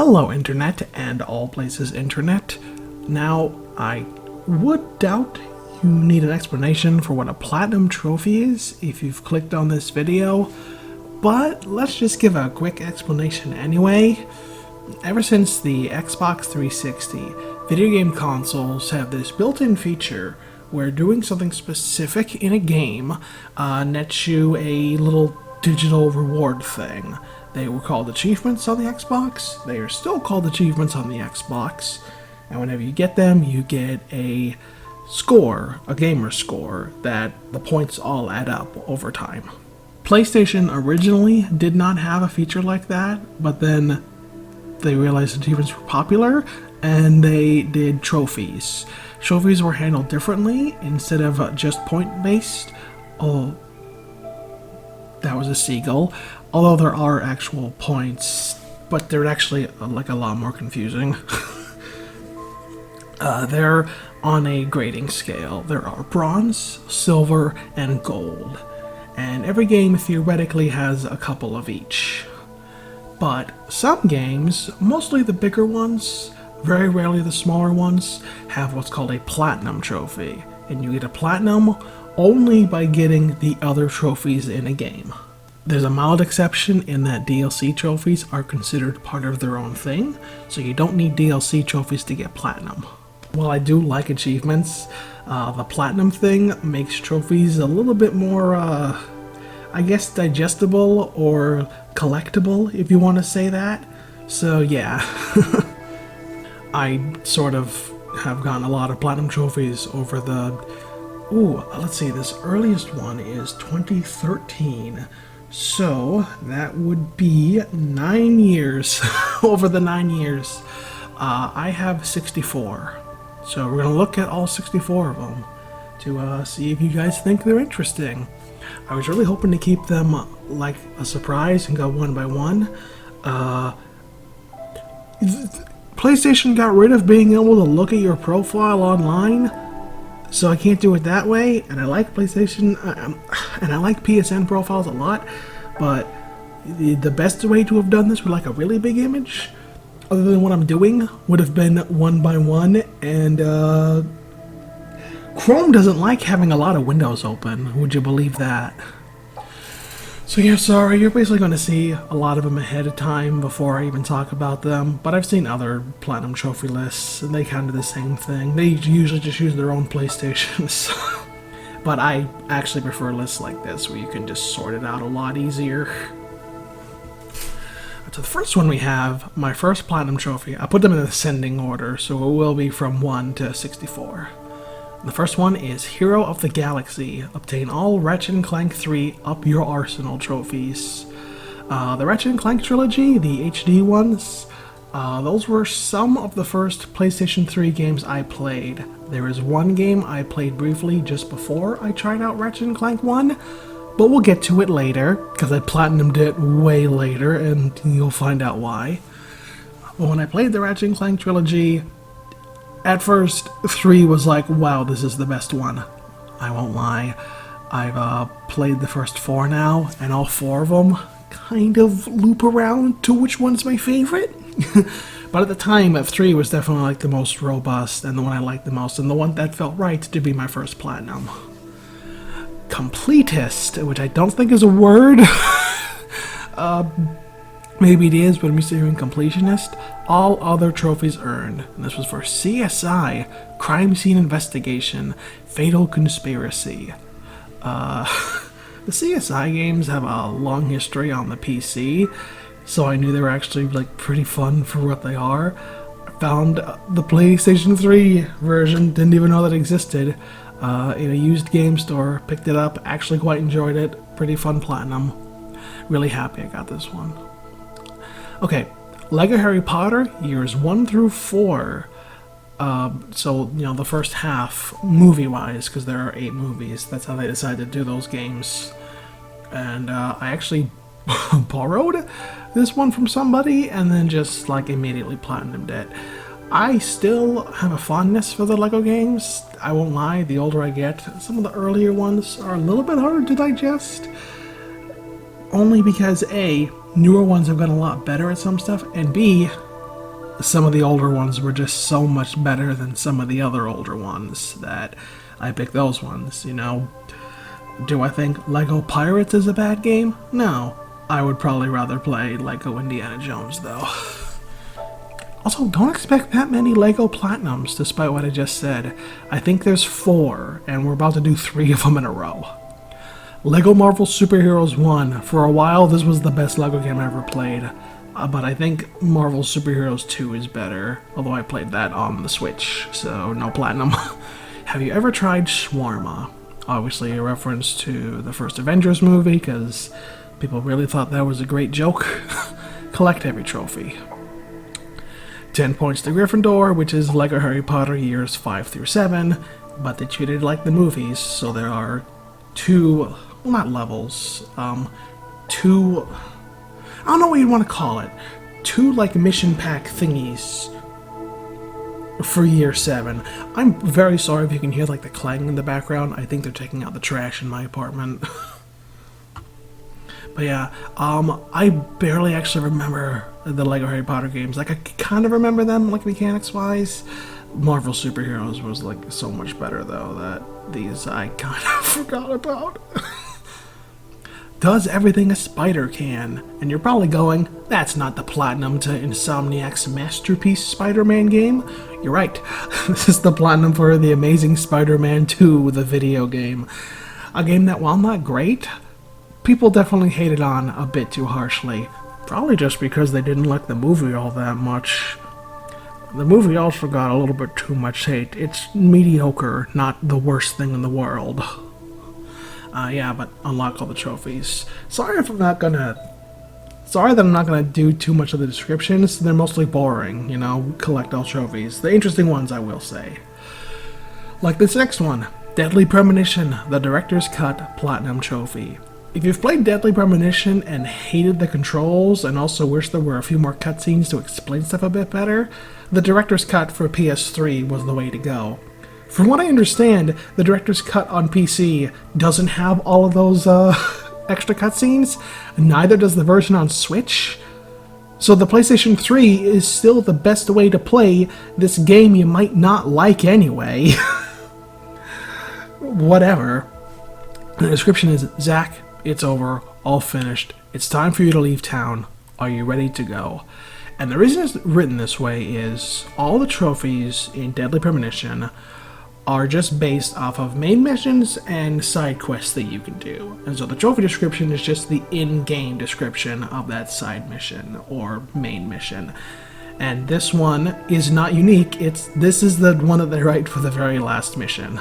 Hello Internet and all places Internet. Now, I would doubt you need an explanation for what a platinum trophy is if you've clicked on this video, but let's just give a quick explanation anyway. Ever since the Xbox 360, video game consoles have this built-in feature where doing something specific in a game nets you a little digital reward thing. They were called achievements on the Xbox. They are still called achievements on the Xbox. And whenever you get them, you get a score, a gamer score, that the points all add up over time. PlayStation originally did not have a feature like that, but then they realized achievements were popular, and they did trophies. Trophies were handled differently. Instead of just point-based, that was a seagull. Although there are actual points, but they're actually like a lot more confusing. They're on a grading scale. There are bronze, silver, and gold. And every game theoretically has a couple of each. But some games, mostly the bigger ones, very rarely the smaller ones, have what's called a platinum trophy. And you get a platinum only by getting the other trophies in a game. There's a mild exception in that DLC trophies are considered part of their own thing, so you don't need DLC trophies to get platinum. While I do like achievements, the platinum thing makes trophies a little bit more, I guess, digestible or collectible, if you want to say that. So yeah, I sort of have gotten a lot of platinum trophies over the... Ooh, let's see, this earliest one is 2013. So that would be 9 years. Over the 9 years. I have 64. So we're going to look at all 64 of them to see if you guys think they're interesting. I was really hoping to keep them like a surprise and go one by one. PlayStation got rid of being able to look at your profile online, so I can't do it that way, and I like PlayStation, and I like PSN profiles a lot, but the best way to have done this with like a really big image, other than what I'm doing, would have been one by one, and Chrome doesn't like having a lot of windows open, would you believe that? So yeah, sorry, you're basically going to see a lot of them ahead of time before I even talk about them, but I've seen other platinum trophy lists, and they kind of do the same thing. They usually just use their own PlayStations. But I actually prefer lists like this, where you can just sort it out a lot easier. So the first one we have, my first platinum trophy, I put them in ascending order, so it will be from 1 to 64. The first one is Hero of the Galaxy. Obtain all Ratchet & Clank 3 Up Your Arsenal trophies. The Ratchet & Clank trilogy, the HD ones, those were some of the first PlayStation 3 games I played. There is one game I played briefly just before I tried out Ratchet & Clank 1, but we'll get to it later, because I platinumed it way later, and you'll find out why. But when I played the Ratchet & Clank trilogy, at first, 3 was like, wow, this is the best one. I won't lie. I've played the first 4 now, and all 4 of them kind of loop around to which one's my favorite. But at the time, 3 was definitely like the most robust, and the one I liked the most, and the one that felt right to be my first platinum. Completist, which I don't think is a word. Maybe it is, but I'm used to hearing completionist. All other trophies earned. And this was for CSI, Crime Scene Investigation, Fatal Conspiracy. The CSI games have a long history on the PC, so I knew they were actually like pretty fun for what they are. I found the PlayStation 3 version, didn't even know that existed, in a used game store, picked it up, actually quite enjoyed it, pretty fun platinum. Really happy I got this one. Okay, Lego Harry Potter, years 1 through 4. So, you know, the first half, movie-wise, because there are 8 movies. That's how they decided to do those games. And I actually borrowed this one from somebody, and then just, like, immediately platinumed it. I still have a fondness for the Lego games. I won't lie, the older I get, some of the earlier ones are a little bit harder to digest. Only because A, newer ones have gotten a lot better at some stuff, and B, some of the older ones were just so much better than some of the other older ones that I picked those ones, you know. Do I think Lego Pirates is a bad game? No. I would probably rather play Lego Indiana Jones, though. Also, don't expect that many Lego Platinums, despite what I just said. I think there's 4, and we're about to do 3 of them in a row. Lego Marvel Super Heroes 1. For a while, this was the best Lego game I ever played. But I think Marvel Super Heroes 2 is better, although I played that on the Switch, so no Platinum. Have you ever tried Shawarma? Obviously a reference to the first Avengers movie, because people really thought that was a great joke. Collect every trophy. 10 points to Gryffindor, which is Lego Harry Potter years 5 through 7, but they treated it like the movies, so there are 2, well, not levels, 2, I don't know what you'd want to call it, 2 like mission pack thingies for year 7. I'm very sorry if you can hear like the clang in the background. I think they're taking out the trash in my apartment. But yeah, I barely actually remember the Lego Harry Potter games. Like, I kind of remember them, like, mechanics-wise. Marvel Super Heroes was, like, so much better, though, that these I kind of forgot about. Does everything a spider can. And you're probably going, that's not the platinum to Insomniac's masterpiece Spider-Man game. You're right. This is the platinum for The Amazing Spider-Man 2, the video game. A game that, while not great, people definitely hated on a bit too harshly. Probably just because they didn't like the movie all that much. The movie also got a little bit too much hate. It's mediocre, not the worst thing in the world. Yeah, but unlock all the trophies. Sorry that I'm not gonna do too much of the descriptions. They're mostly boring, you know, collect all trophies. The interesting ones, I will say. Like this next one, Deadly Premonition, the Director's Cut Platinum Trophy. If you've played Deadly Premonition and hated the controls and also wish there were a few more cutscenes to explain stuff a bit better, the Director's Cut for PS3 was the way to go. From what I understand, the Director's Cut on PC doesn't have all of those extra cutscenes, neither does the version on Switch. So the PlayStation 3 is still the best way to play this game you might not like anyway. Whatever. The description is, Zach, it's over, all finished. It's time for you to leave town. Are you ready to go? And the reason it's written this way is all the trophies in Deadly Premonition are just based off of main missions and side quests that you can do. And so the trophy description is just the in-game description of that side mission or main mission. And this one is not unique. This is the one that they write for the very last mission.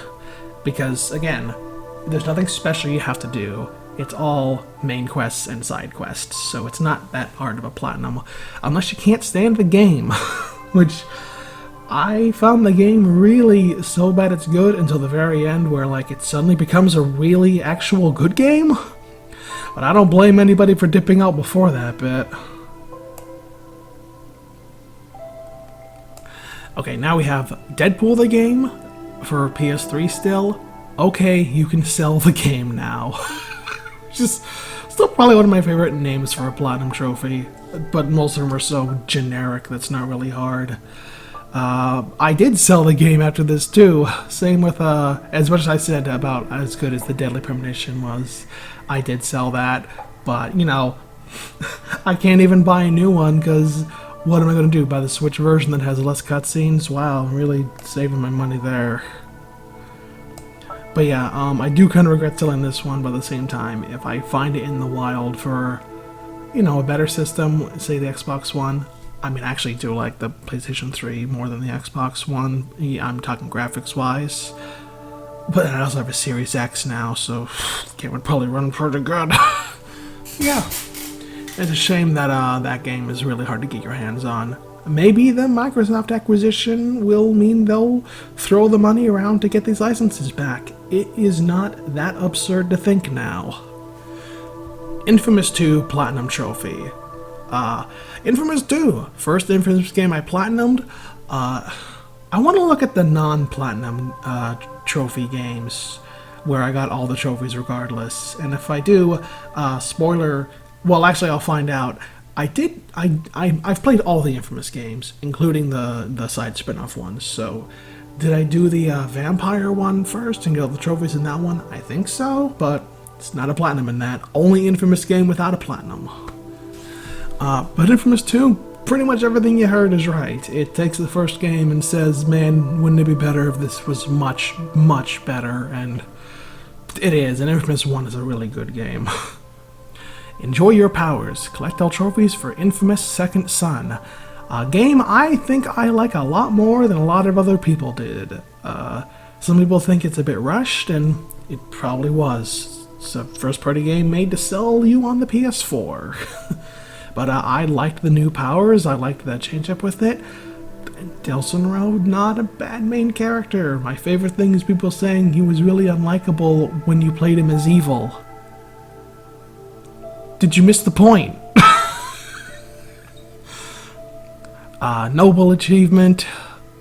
Because, again, there's nothing special you have to do. It's all main quests and side quests, so it's not that hard of a platinum, unless you can't stand the game, which I found the game really so bad it's good until the very end, where like it suddenly becomes a really actual good game. But I don't blame anybody for dipping out before that bit. Okay, now we have Deadpool the game for PS3 still. Okay, you can sell the game now. Just still probably one of my favorite names for a platinum trophy, but most of them are so generic that's not really hard. I did sell the game after this too. Same with as much as I said about as good as the Deadly Premonition was, I did sell that, but you know, I can't even buy a new one because what am I going to do, buy the Switch version that has less cutscenes? Wow, I'm really saving my money there. But yeah, I do kind of regret selling this one, but at the same time, if I find it in the wild for, you know, a better system, say the Xbox One, I mean, I actually do like the PlayStation 3 more than the Xbox One, I'm talking graphics-wise, but I also have a Series X now, so the game would probably run pretty good. Yeah, it's a shame that that game is really hard to get your hands on. Maybe the Microsoft acquisition will mean they'll throw the money around to get these licenses back. It is not that absurd to think now. Infamous 2 Platinum Trophy. Infamous 2, first Infamous game I platinumed. I want to look at the non-platinum trophy games, where I got all the trophies regardless. And if I do, spoiler, well actually I'll find out. I've played all the Infamous games, including the side spin-off ones. So, did I do the vampire one first and get all the trophies in that one? I think so, but it's not a platinum in that. Only Infamous game without a platinum. But Infamous 2, pretty much everything you heard is right. It takes the first game and says, man, wouldn't it be better if this was much, much better? And it is, and Infamous 1 is a really good game. Enjoy your powers. Collect all trophies for Infamous Second Son. A game I think I like a lot more than a lot of other people did. Some people think it's a bit rushed, and it probably was. It's a first-party game made to sell you on the PS4. But I liked the new powers, I liked that change-up with it. Delson Road, not a bad main character. My favorite thing is people saying he was really unlikable when you played him as evil. Did you miss the point? Noble achievement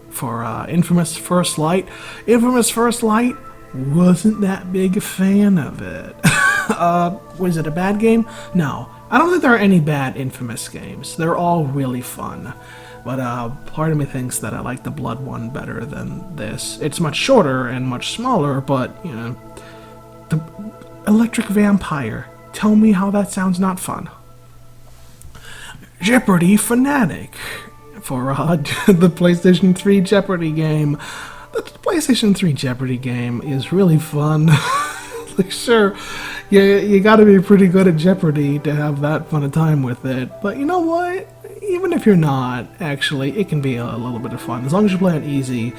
for Infamous First Light. Infamous First Light, wasn't that big a fan of it. Was it a bad game? No. I don't think there are any bad Infamous games. They're all really fun. But part of me thinks that I like the Blood one better than this. It's much shorter and much smaller, but, you know, the Electric Vampire. Tell me how that sounds not fun. Jeopardy Fanatic for the PlayStation 3 Jeopardy game. The PlayStation 3 Jeopardy game is really fun. Like, sure, you gotta be pretty good at Jeopardy to have that fun a time with it. But you know what? Even if you're not, actually, it can be a little bit of fun. As long as you play it easy.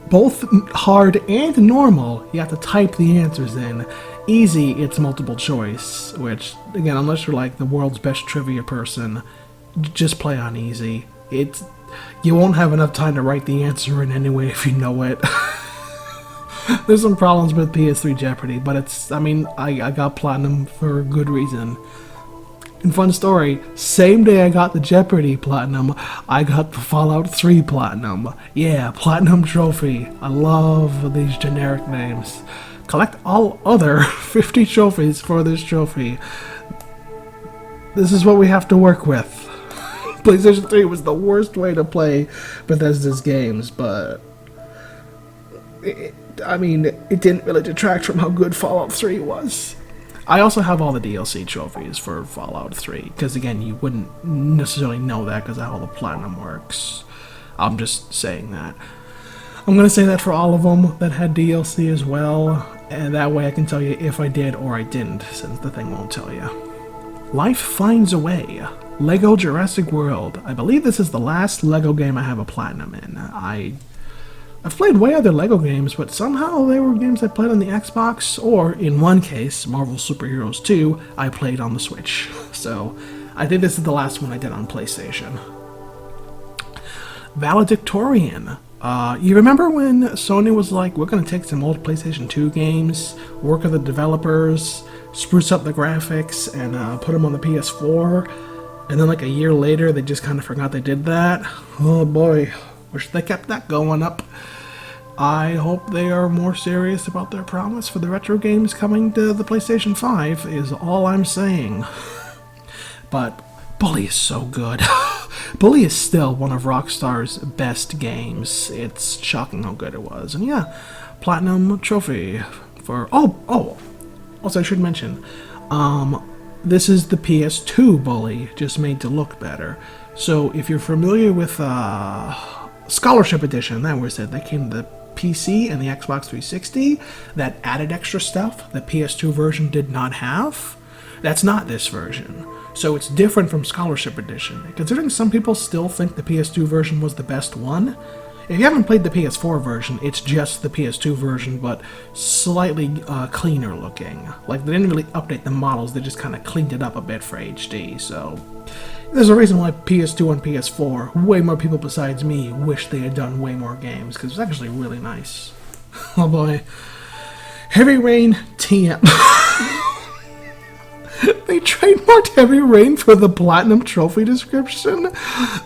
Both hard and normal, you have to type the answers in. Easy, it's multiple choice, which, again, unless you're like the world's best trivia person, just play on easy. You won't have enough time to write the answer in anyway if you know it. There's some problems with PS3 Jeopardy, but I got Platinum for a good reason. And fun story, same day I got the Jeopardy Platinum, I got the Fallout 3 Platinum. Yeah, Platinum Trophy. I love these generic names. Collect all other 50 trophies for this trophy. This is what we have to work with. PlayStation 3 was the worst way to play Bethesda's games, but it didn't really detract from how good Fallout 3 was. I also have all the DLC trophies for Fallout 3, because again, you wouldn't necessarily know that because of how the Platinum works. I'm just saying that. I'm going to say that for all of them that had DLC as well, and that way I can tell you if I did or I didn't, since the thing won't tell you. Life Finds a Way. Lego Jurassic World. I believe this is the last Lego game I have a Platinum in. I've played way other Lego games, but somehow they were games I played on the Xbox, or in one case, Marvel Super Heroes 2, I played on the Switch. So, I think this is the last one I did on PlayStation. Valedictorian. You remember when Sony was like, we're going to take some old PlayStation 2 games, work with the developers, spruce up the graphics, and put them on the PS4, and then like a year later they just kind of forgot they did that? Oh boy, wish they kept that going up. I hope they are more serious about their promise for the retro games coming to the PlayStation 5, is all I'm saying. But Bully is so good. Bully is still one of Rockstar's best games. It's shocking how good it was. And yeah, Platinum Trophy for... Also I should mention, this is the PS2 Bully, just made to look better. So if you're familiar with Scholarship Edition, that was it. That came to the PC and the Xbox 360. That added extra stuff the PS2 version did not have. That's not this version. So it's different from Scholarship Edition. Considering some people still think the PS2 version was the best one, if you haven't played the PS4 version, it's just the PS2 version, but slightly cleaner looking. Like, they didn't really update the models, they just kind of cleaned it up a bit for HD, so... There's a reason why PS2 and PS4, way more people besides me, wish they had done way more games, because it's actually really nice. Oh boy. Heavy Rain TM. They trademarked Heavy Rain for the Platinum Trophy description?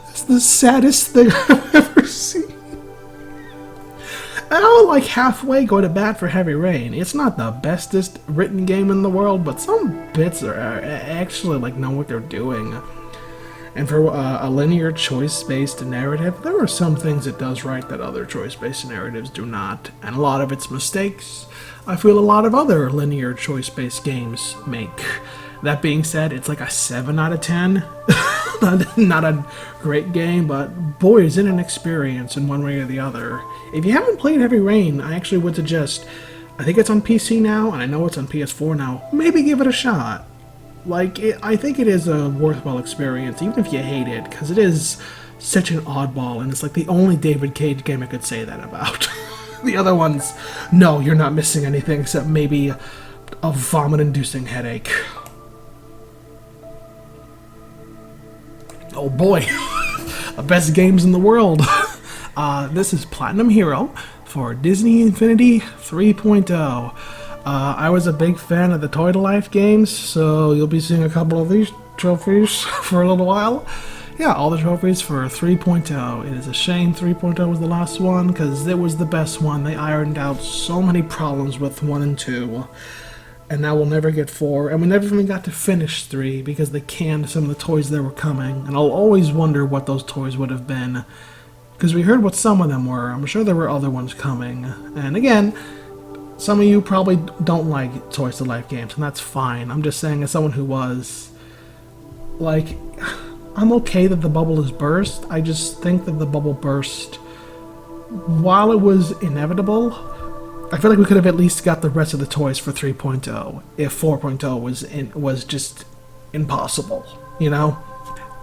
It's the saddest thing I've ever seen. And I'll like halfway go to bat for Heavy Rain. It's not the bestest written game in the world, but some bits are actually like know what they're doing. And for a linear choice-based narrative, there are some things it does right that other choice-based narratives do not, and a lot of its mistakes I feel a lot of other linear choice-based games make. That being said, it's like a 7 out of 10. Not a great game, but boy, is it an experience in one way or the other. If you haven't played Heavy Rain, I actually would suggest, I think it's on PC now, and I know it's on PS4 now, maybe give it a shot. I think it is a worthwhile experience, even if you hate it, because it is such an oddball, and it's like the only David Cage game I could say that about. The other ones, no, you're not missing anything except maybe a vomit-inducing headache. Oh boy, the best games in the world. This is Platinum Hero for Disney Infinity 3.0. I was a big fan of the Toy to Life games, so you'll be seeing a couple of these trophies for a little while. Yeah, all the trophies for 3.0. It is a shame 3.0 was the last one, because it was the best one. They ironed out so many problems with 1 and 2. And now we'll never get 4, and we never even got to finish 3 because they canned some of the toys that were coming, and I'll always wonder what those toys would have been, because we heard what some of them were. I'm sure there were other ones coming, and again, some of you probably don't like Toys to Life games, and that's fine. I'm just saying, as someone who was, I'm okay that the bubble has burst. I just think that the bubble burst while it was inevitable. I feel like we could have at least got the rest of the toys for 3.0 if 4.0 was just impossible, you know?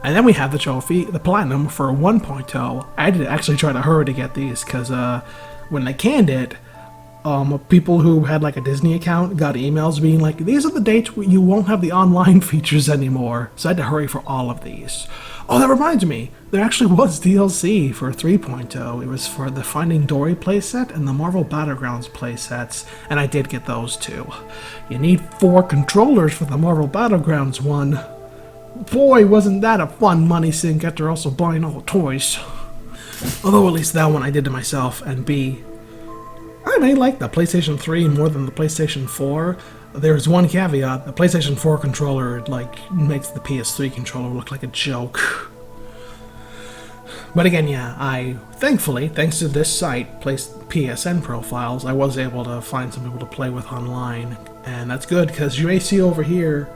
And then we have the trophy, the Platinum, for 1.0. I did actually try to hurry to get these, because when they canned it, people who had like a Disney account got emails being like, these are the dates where you won't have the online features anymore. So I had to hurry for all of these. Oh, that reminds me, there actually was DLC for 3.0. It was for the Finding Dory playset and the Marvel Battlegrounds playsets, and I did get those too. You need 4 controllers for the Marvel Battlegrounds one. Boy, wasn't that a fun money sink after also buying all the toys. Although at least that one I did to myself, and B, I may like the PlayStation 3 more than the PlayStation 4. There's one caveat, the PlayStation 4 controller makes the PS3 controller look like a joke. But again, yeah, thankfully, thanks to this site, PSN Profiles, I was able to find some people to play with online. And that's good, because you may see over here,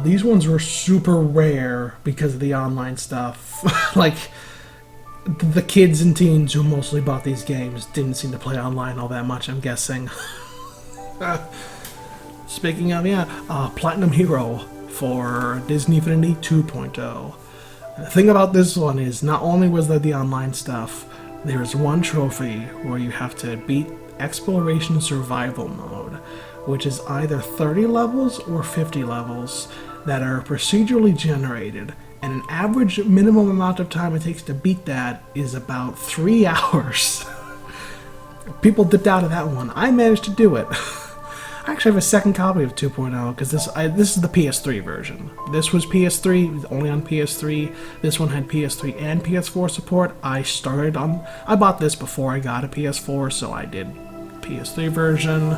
these ones were super rare because of the online stuff. The kids and teens who mostly bought these games didn't seem to play online all that much, I'm guessing. Speaking of, Platinum Hero for Disney Infinity 2.0. The thing about this one is, not only was there the online stuff, there's one trophy where you have to beat Exploration Survival Mode, which is either 30 levels or 50 levels that are procedurally generated, and an average minimum amount of time it takes to beat that is about 3 hours. People dipped out of that one. I managed to do it. I actually have a second copy of 2.0 because this is the PS3 version. This was PS3, only on PS3. This one had PS3 and PS4 support. I bought this before I got a PS4, so I did PS3 version,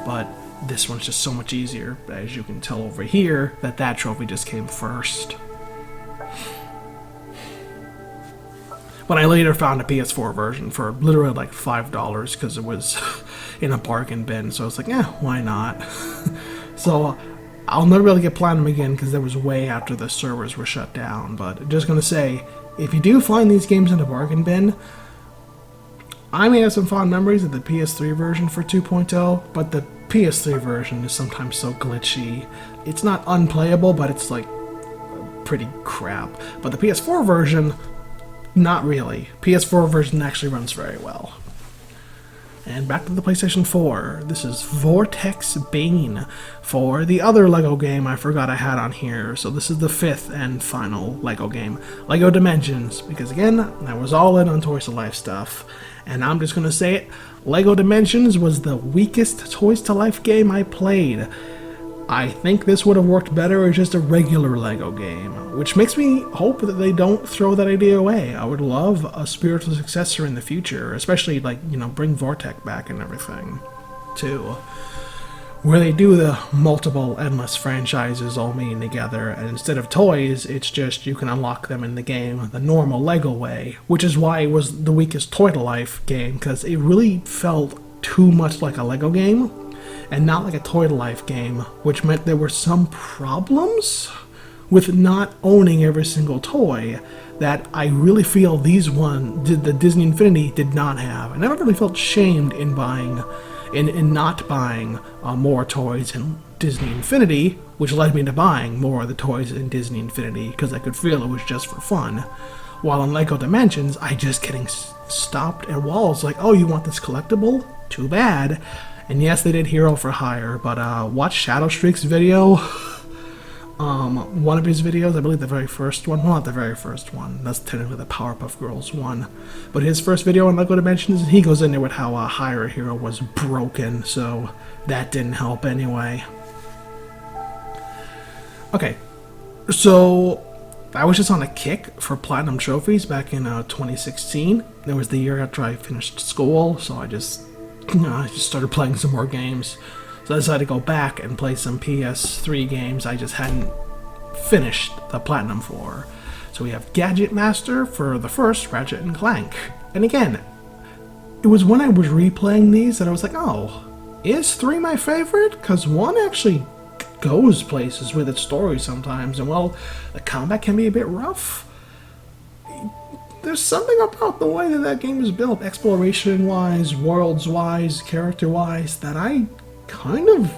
but this one's just so much easier. As you can tell over here, that trophy just came first. But I later found a PS4 version for literally like $5 because it was in a bargain bin, so I was like, why not? So I'll never be able to get Platinum again because that was way after the servers were shut down, but just gonna say, if you do find these games in a bargain bin, I may have some fond memories of the PS3 version for 2.0, but the PS3 version is sometimes so glitchy. It's not unplayable, but it's like pretty crap. But the PS4 version, not really. PS4 version actually runs very well. And back to the PlayStation 4. This is Vortex Bane for the other LEGO game I forgot I had on here. So this is the 5th and final LEGO game. LEGO Dimensions, because again, I was all in on Toys to Life stuff. And I'm just going to say it, LEGO Dimensions was the weakest Toys to Life game I played. I think this would have worked better as just a regular LEGO game, which makes me hope that they don't throw that idea away. I would love a spiritual successor in the future, especially bring Vortex back and everything, too. where they do the multiple endless franchises all meeting together, and instead of toys, it's just you can unlock them in the game the normal Lego way, which is why it was the weakest Toy to Life game, because it really felt too much like a Lego game and not like a Toy to Life game, which meant there were some problems with not owning every single toy that I really feel the Disney Infinity did not have. I never really felt shamed in not buying more toys in Disney Infinity, which led me to buying more of the toys in Disney Infinity because I could feel it was just for fun. While in Lego Dimensions, I just getting stopped at walls like, oh, you want this collectible? Too bad. And yes, they did Hero for Hire, but watch Shadow Streak's video. One of his videos, I believe the very first one, well, not the very first one, that's technically the Powerpuff Girls one, but his first video on Lego Dimensions, he goes in there with how Hire Hero was broken, so that didn't help anyway. Okay, so I was just on a kick for Platinum Trophies back in 2016. It was the year after I finished school, so I just started playing some more games. So I decided to go back and play some PS3 games I just hadn't finished the Platinum for. So we have Gadget Master for the first Ratchet and Clank. And again, it was when I was replaying these that I was like, oh, is 3 my favorite? Because 1 actually goes places with its story sometimes, and well, the combat can be a bit rough. There's something about the way that game is built, exploration-wise, worlds-wise, character-wise, that I kind of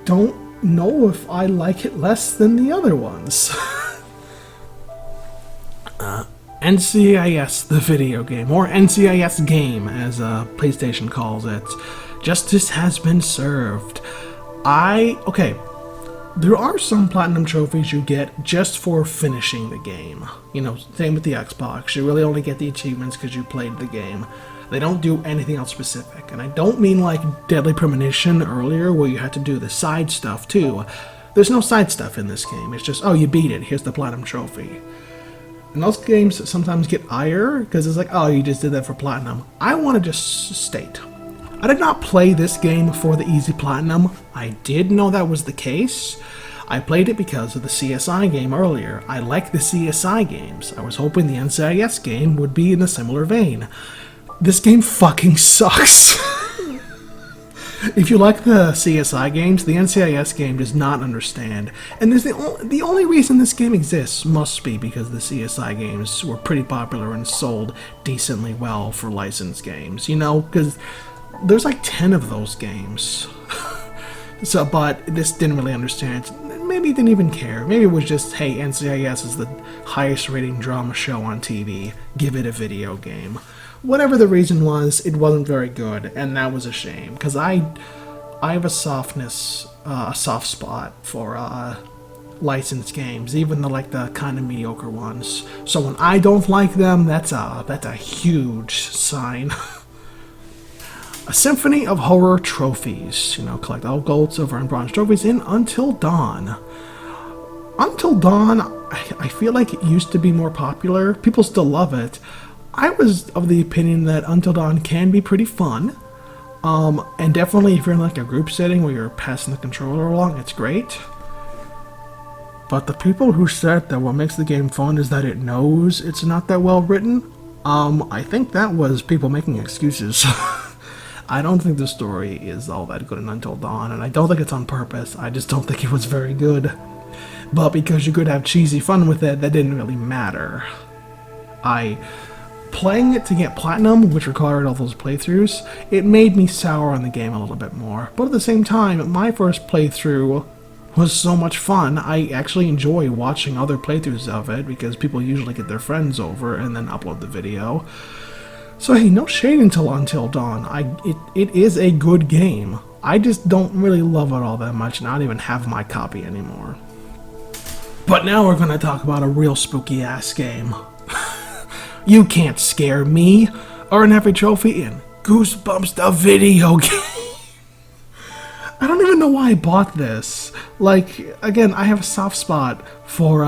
don't know if I like it less than the other ones. NCIS, the video game, or NCIS game, as PlayStation calls it. Justice has been served. Okay, there are some Platinum Trophies you get just for finishing the game. You know, same with the Xbox. You really only get the achievements because you played the game. They don't do anything else specific. And I don't mean like Deadly Premonition earlier, where you had to do the side stuff too. There's no side stuff in this game. It's just, oh, you beat it, here's the Platinum Trophy. And those games sometimes get ire, because it's like, oh, you just did that for Platinum. I want to just state, I did not play this game for the easy Platinum. I did know that was the case. I played it because of the CSI game earlier. I like the CSI games. I was hoping the NCIS game would be in a similar vein. This game fucking sucks. If you like the CSI games, the NCIS game does not understand. And there's the only reason this game exists must be because the CSI games were pretty popular and sold decently well for licensed games. You know, because there's like 10 of those games. So, but this didn't really understand. Maybe it didn't even care. Maybe it was just, hey, NCIS is the highest rating drama show on TV. Give it a video game. Whatever the reason was, it wasn't very good, and that was a shame, because I have a soft spot for licensed games, even the kind of mediocre ones. So when I don't like them, that's a huge sign. A symphony of horror trophies. You know, collect all gold, silver, and bronze trophies in Until Dawn. Until Dawn, I feel like it used to be more popular. People still love it. I was of the opinion that Until Dawn can be pretty fun. And definitely if you're in like a group setting where you're passing the controller along, it's great. But the people who said that what makes the game fun is that it knows it's not that well written, I think that was people making excuses. I don't think the story is all that good in Until Dawn, and I don't think it's on purpose. I just don't think it was very good. But because you could have cheesy fun with it, that didn't really matter. Playing it to get Platinum, which required all those playthroughs, it made me sour on the game a little bit more. But at the same time, my first playthrough was so much fun. I actually enjoy watching other playthroughs of it, because people usually get their friends over and then upload the video. So hey, no shade Until Dawn. It is a good game. I just don't really love it all that much, and I don't even have my copy anymore. But now we're going to talk about a real spooky ass game. You Can't Scare Me. Earn every trophy in Goosebumps the video game. I don't even know know why I bought this. Like, again, I have a soft spot for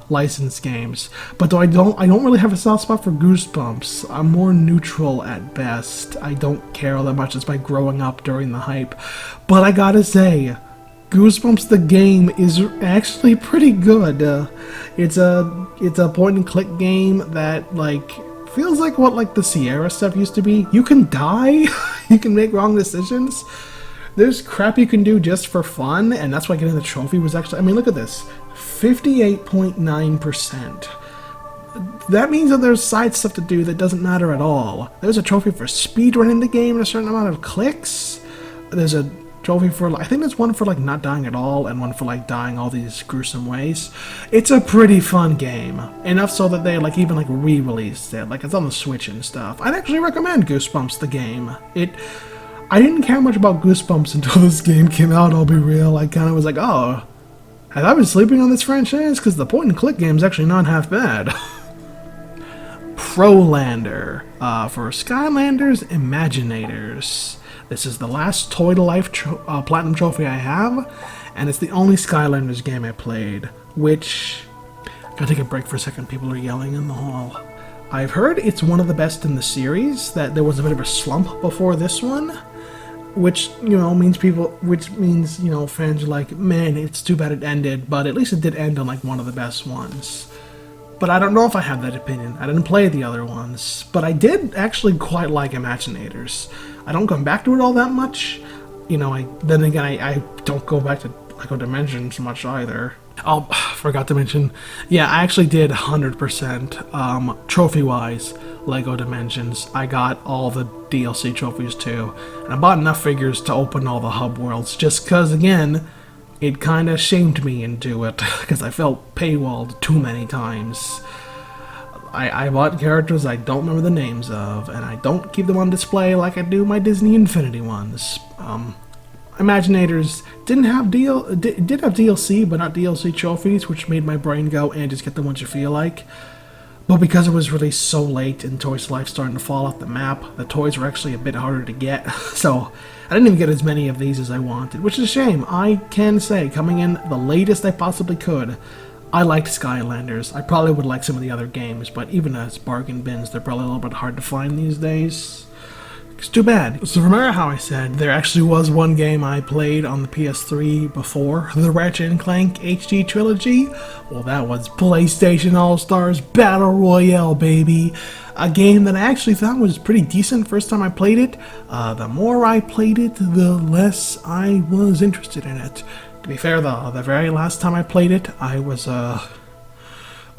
licensed games, but though I don't really have a soft spot for Goosebumps. I'm more neutral at best. I don't care all that much. It's by growing up during the hype. But I gotta say, Goosebumps the game is actually pretty good. It's a point and click game that like feels like what like the Sierra stuff used to be. You can die, you can make wrong decisions. There's crap you can do just for fun, and that's why getting the trophy was actually, I mean, look at this, 58.9%. That means that there's side stuff to do that doesn't matter at all. There's a trophy for speedrunning the game in a certain amount of clicks. There's a trophy for, I think there's one for like not dying at all, and one for like dying all these gruesome ways. It's a pretty fun game. Enough so that they like even like re-released it. Like it's on the Switch and stuff. I'd actually recommend Goosebumps the game. I didn't care much about Goosebumps until this game came out, I'll be real. I kind of was like, oh, have I been sleeping on this franchise? Because the point and click game is actually not half bad. Prolander, for Skylanders Imaginators. This is the last Toy to Life Platinum Trophy I have, and it's the only Skylanders game I played, which... Gotta take a break for a second, people are yelling in the hall. I've heard it's one of the best in the series, that there was a bit of a slump before this one, which, you know, means fans are like, man, it's too bad it ended, but at least it did end on like one of the best ones. But I don't know if I have that opinion. I didn't play the other ones, but I did actually quite like Imaginators. I don't come back to it all that much. You know, I don't go back to Lego Dimensions much either. Oh, forgot to mention, yeah, I actually did 100% trophy-wise Lego Dimensions. I got all the DLC trophies too, and I bought enough figures to open all the hub worlds, just because, again, it kind of shamed me into it, because I felt paywalled too many times. I bought characters I don't remember the names of, and I don't keep them on display like I do my Disney Infinity ones. Imaginators did have DLC, but not DLC trophies, which made my brain go, and just get them once you feel like. But because it was released so late and Toys to Life starting to fall off the map, the toys were actually a bit harder to get. So I didn't even get as many of these as I wanted, which is a shame. I can say, coming in the latest I possibly could, I liked Skylanders. I probably would like some of the other games, but even as bargain bins, they're probably a little bit hard to find these days. It's too bad. So remember how I said there actually was one game I played on the PS3 before the Ratchet & Clank HD trilogy? Well, that was PlayStation All-Stars Battle Royale, baby. A game that I actually thought was pretty decent first time I played it. The more I played it, the less I was interested in it. To be fair though, the very last time I played it, I was, it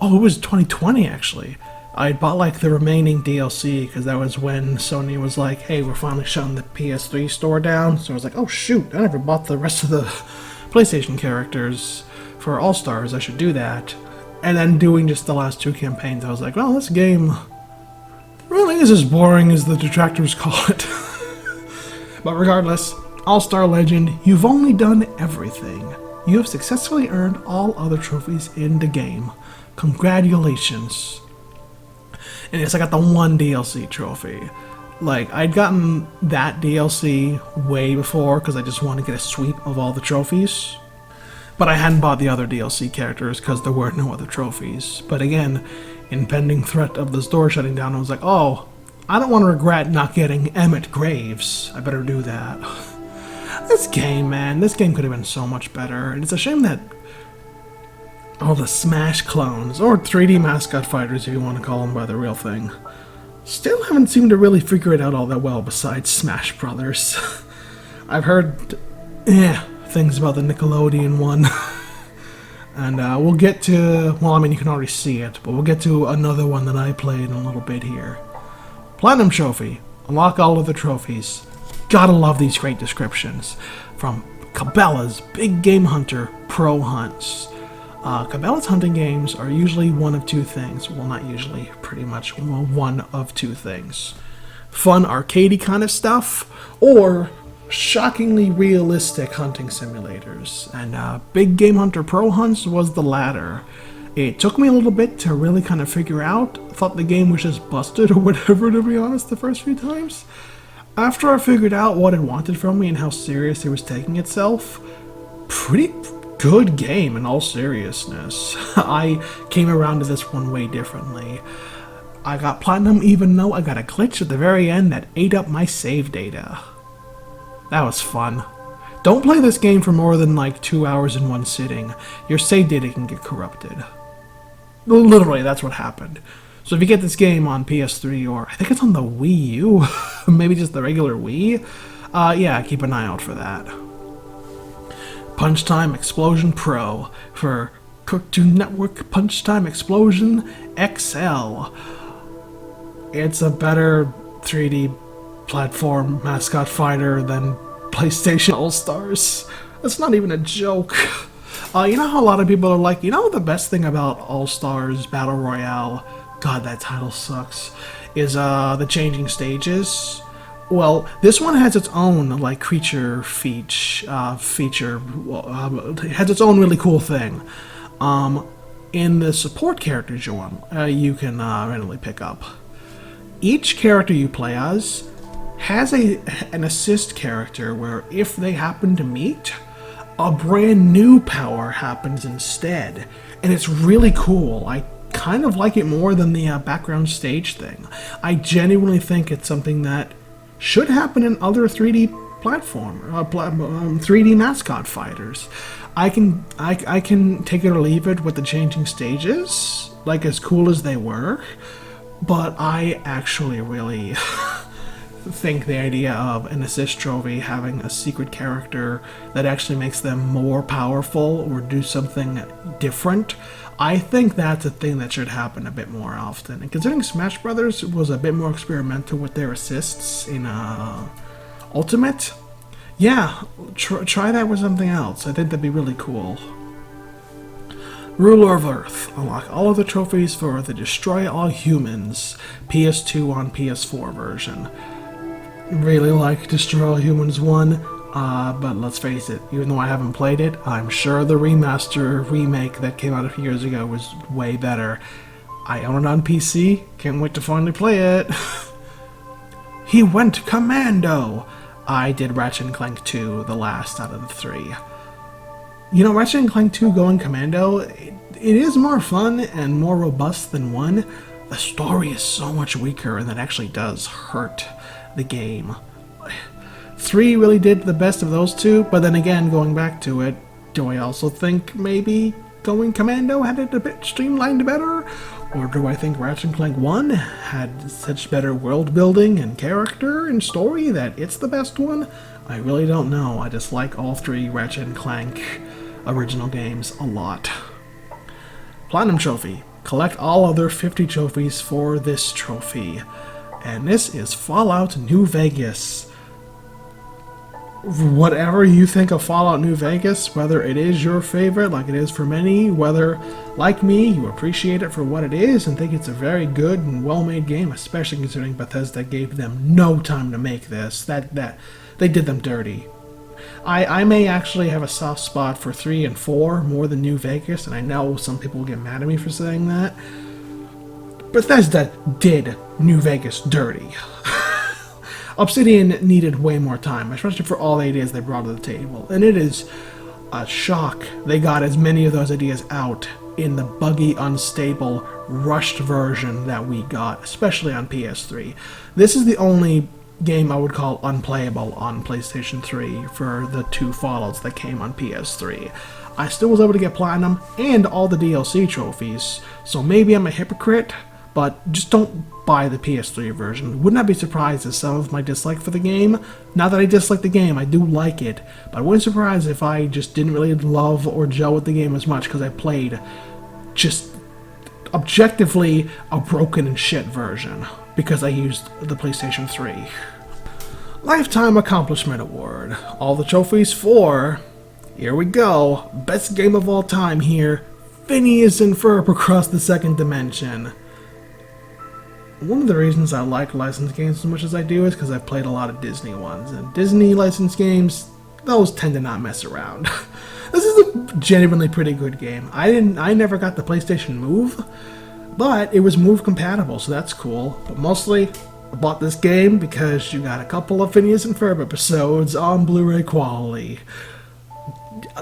was 2020 actually. I bought like the remaining DLC because that was when Sony was like, hey, we're finally shutting the PS3 store down. So I was like, oh shoot, I never bought the rest of the PlayStation characters for All-Stars. I should do that. And then doing just the last two campaigns, I was like, well, this game really is as boring as the detractors call it. But regardless, All-Star Legend, you've only done everything. You have successfully earned all other trophies in the game. Congratulations. And yes, I got the one DLC trophy. Like, I'd gotten that DLC way before because I just wanted to get a sweep of all the trophies. But I hadn't bought the other DLC characters because there were no other trophies. But again, impending threat of the store shutting down, I was like, oh, I don't want to regret not getting Emmett Graves. I better do that. This game, man, this game could have been so much better. And it's a shame that all the Smash clones, or 3D mascot fighters if you want to call them by the real thing, still haven't seemed to really figure it out all that well besides Smash Brothers. I've heard things about the Nickelodeon one. And we'll get to, well, I mean, you can already see it, but we'll get to another one that I played in a little bit here. Platinum Trophy. Unlock all of the trophies. Gotta love these great descriptions. From Cabela's Big Game Hunter Pro Hunts. Cabela's hunting games are usually one of two things. Well, not usually, pretty much one of two things. Fun, arcadey kind of stuff, or shockingly realistic hunting simulators. And Big Game Hunter Pro Hunts was the latter. It took me a little bit to really kind of figure out. Thought the game was just busted or whatever, to be honest, the first few times. After I figured out what it wanted from me and how serious it was taking itself, pretty good game in all seriousness. I came around to this one way differently. I got platinum even though I got a glitch at the very end that ate up my save data. That was fun. Don't play this game for more than like 2 hours in one sitting. Your save data can get corrupted. Literally, that's what happened. So if you get this game on PS3 or I think it's on the Wii U, maybe just the regular Wii, yeah, keep an eye out for that. Punch Time Explosion Pro for Cartoon Network Punch Time Explosion XL. It's a better 3D platform mascot fighter than PlayStation All-Stars. That's not even a joke. You know how a lot of people are like, you know the best thing about All-Stars Battle Royale, God that title sucks, is the changing stages? Well, this one has its own like creature feature. It has its own really cool thing. In the support characters you can randomly pick up. Each character you play as has an assist character where if they happen to meet, a brand new power happens instead. And it's really cool. I kind of like it more than the background stage thing. I genuinely think it's something that should happen in other 3D 3D mascot fighters. I can take it or leave it with the changing stages, like as cool as they were, but I actually really think the idea of an assist trophy having a secret character that actually makes them more powerful or do something different, I think that's a thing that should happen a bit more often. And considering Smash Brothers was a bit more experimental with their assists in Ultimate, yeah, try that with something else. I think that'd be really cool. Ruler of Earth. Unlock all of the trophies for the Destroy All Humans PS2 on PS4 version. Really like Destroy All Humans 1, but let's face it, even though I haven't played it, I'm sure the remake that came out a few years ago was way better. I own it on PC, can't wait to finally play it. He went commando! I did Ratchet & Clank 2, the last out of the 3. You know, Ratchet & Clank 2 going commando, it is more fun and more robust than 1. The story is so much weaker and that actually does hurt the game. 3 really did the best of those two, but then again, going back to it, do I also think maybe going commando had it a bit streamlined better? Or do I think Ratchet & Clank 1 had such better world building and character and story that it's the best one? I really don't know. I just like all 3 Ratchet & Clank original games a lot. Platinum Trophy. Collect all other 50 trophies for this trophy. And this is Fallout New Vegas. Whatever you think of Fallout New Vegas, whether it is your favorite like it is for many, whether, like me, you appreciate it for what it is and think it's a very good and well-made game, especially considering Bethesda gave them no time to make this. That they did them dirty. I may actually have a soft spot for 3 and 4 more than New Vegas, and I know some people will get mad at me for saying that. Bethesda did New Vegas dirty. Obsidian needed way more time, especially for all the ideas they brought to the table. And it is a shock they got as many of those ideas out in the buggy, unstable, rushed version that we got, especially on PS3. This is the only game I would call unplayable on PlayStation 3 for the 2 Fallouts that came on PS3. I still was able to get Platinum and all the DLC trophies, so maybe I'm a hypocrite, but just don't buy the PS3 version. Wouldn't I be surprised at some of my dislike for the game? Not that I dislike the game, I do like it, but I wouldn't be surprised if I just didn't really love or gel with the game as much because I played just objectively a broken and shit version because I used the PlayStation 3. Lifetime Accomplishment Award. All the trophies for, here we go, best game of all time here, Phineas and Ferb Across the Second Dimension. One of the reasons I like licensed games as much as I do is because I've played a lot of Disney ones, and Disney licensed games, those tend to not mess around. This is a genuinely pretty good game. I never got the PlayStation Move, but it was Move compatible, so that's cool. But mostly, I bought this game because you got a couple of Phineas and Ferb episodes on Blu-ray quality.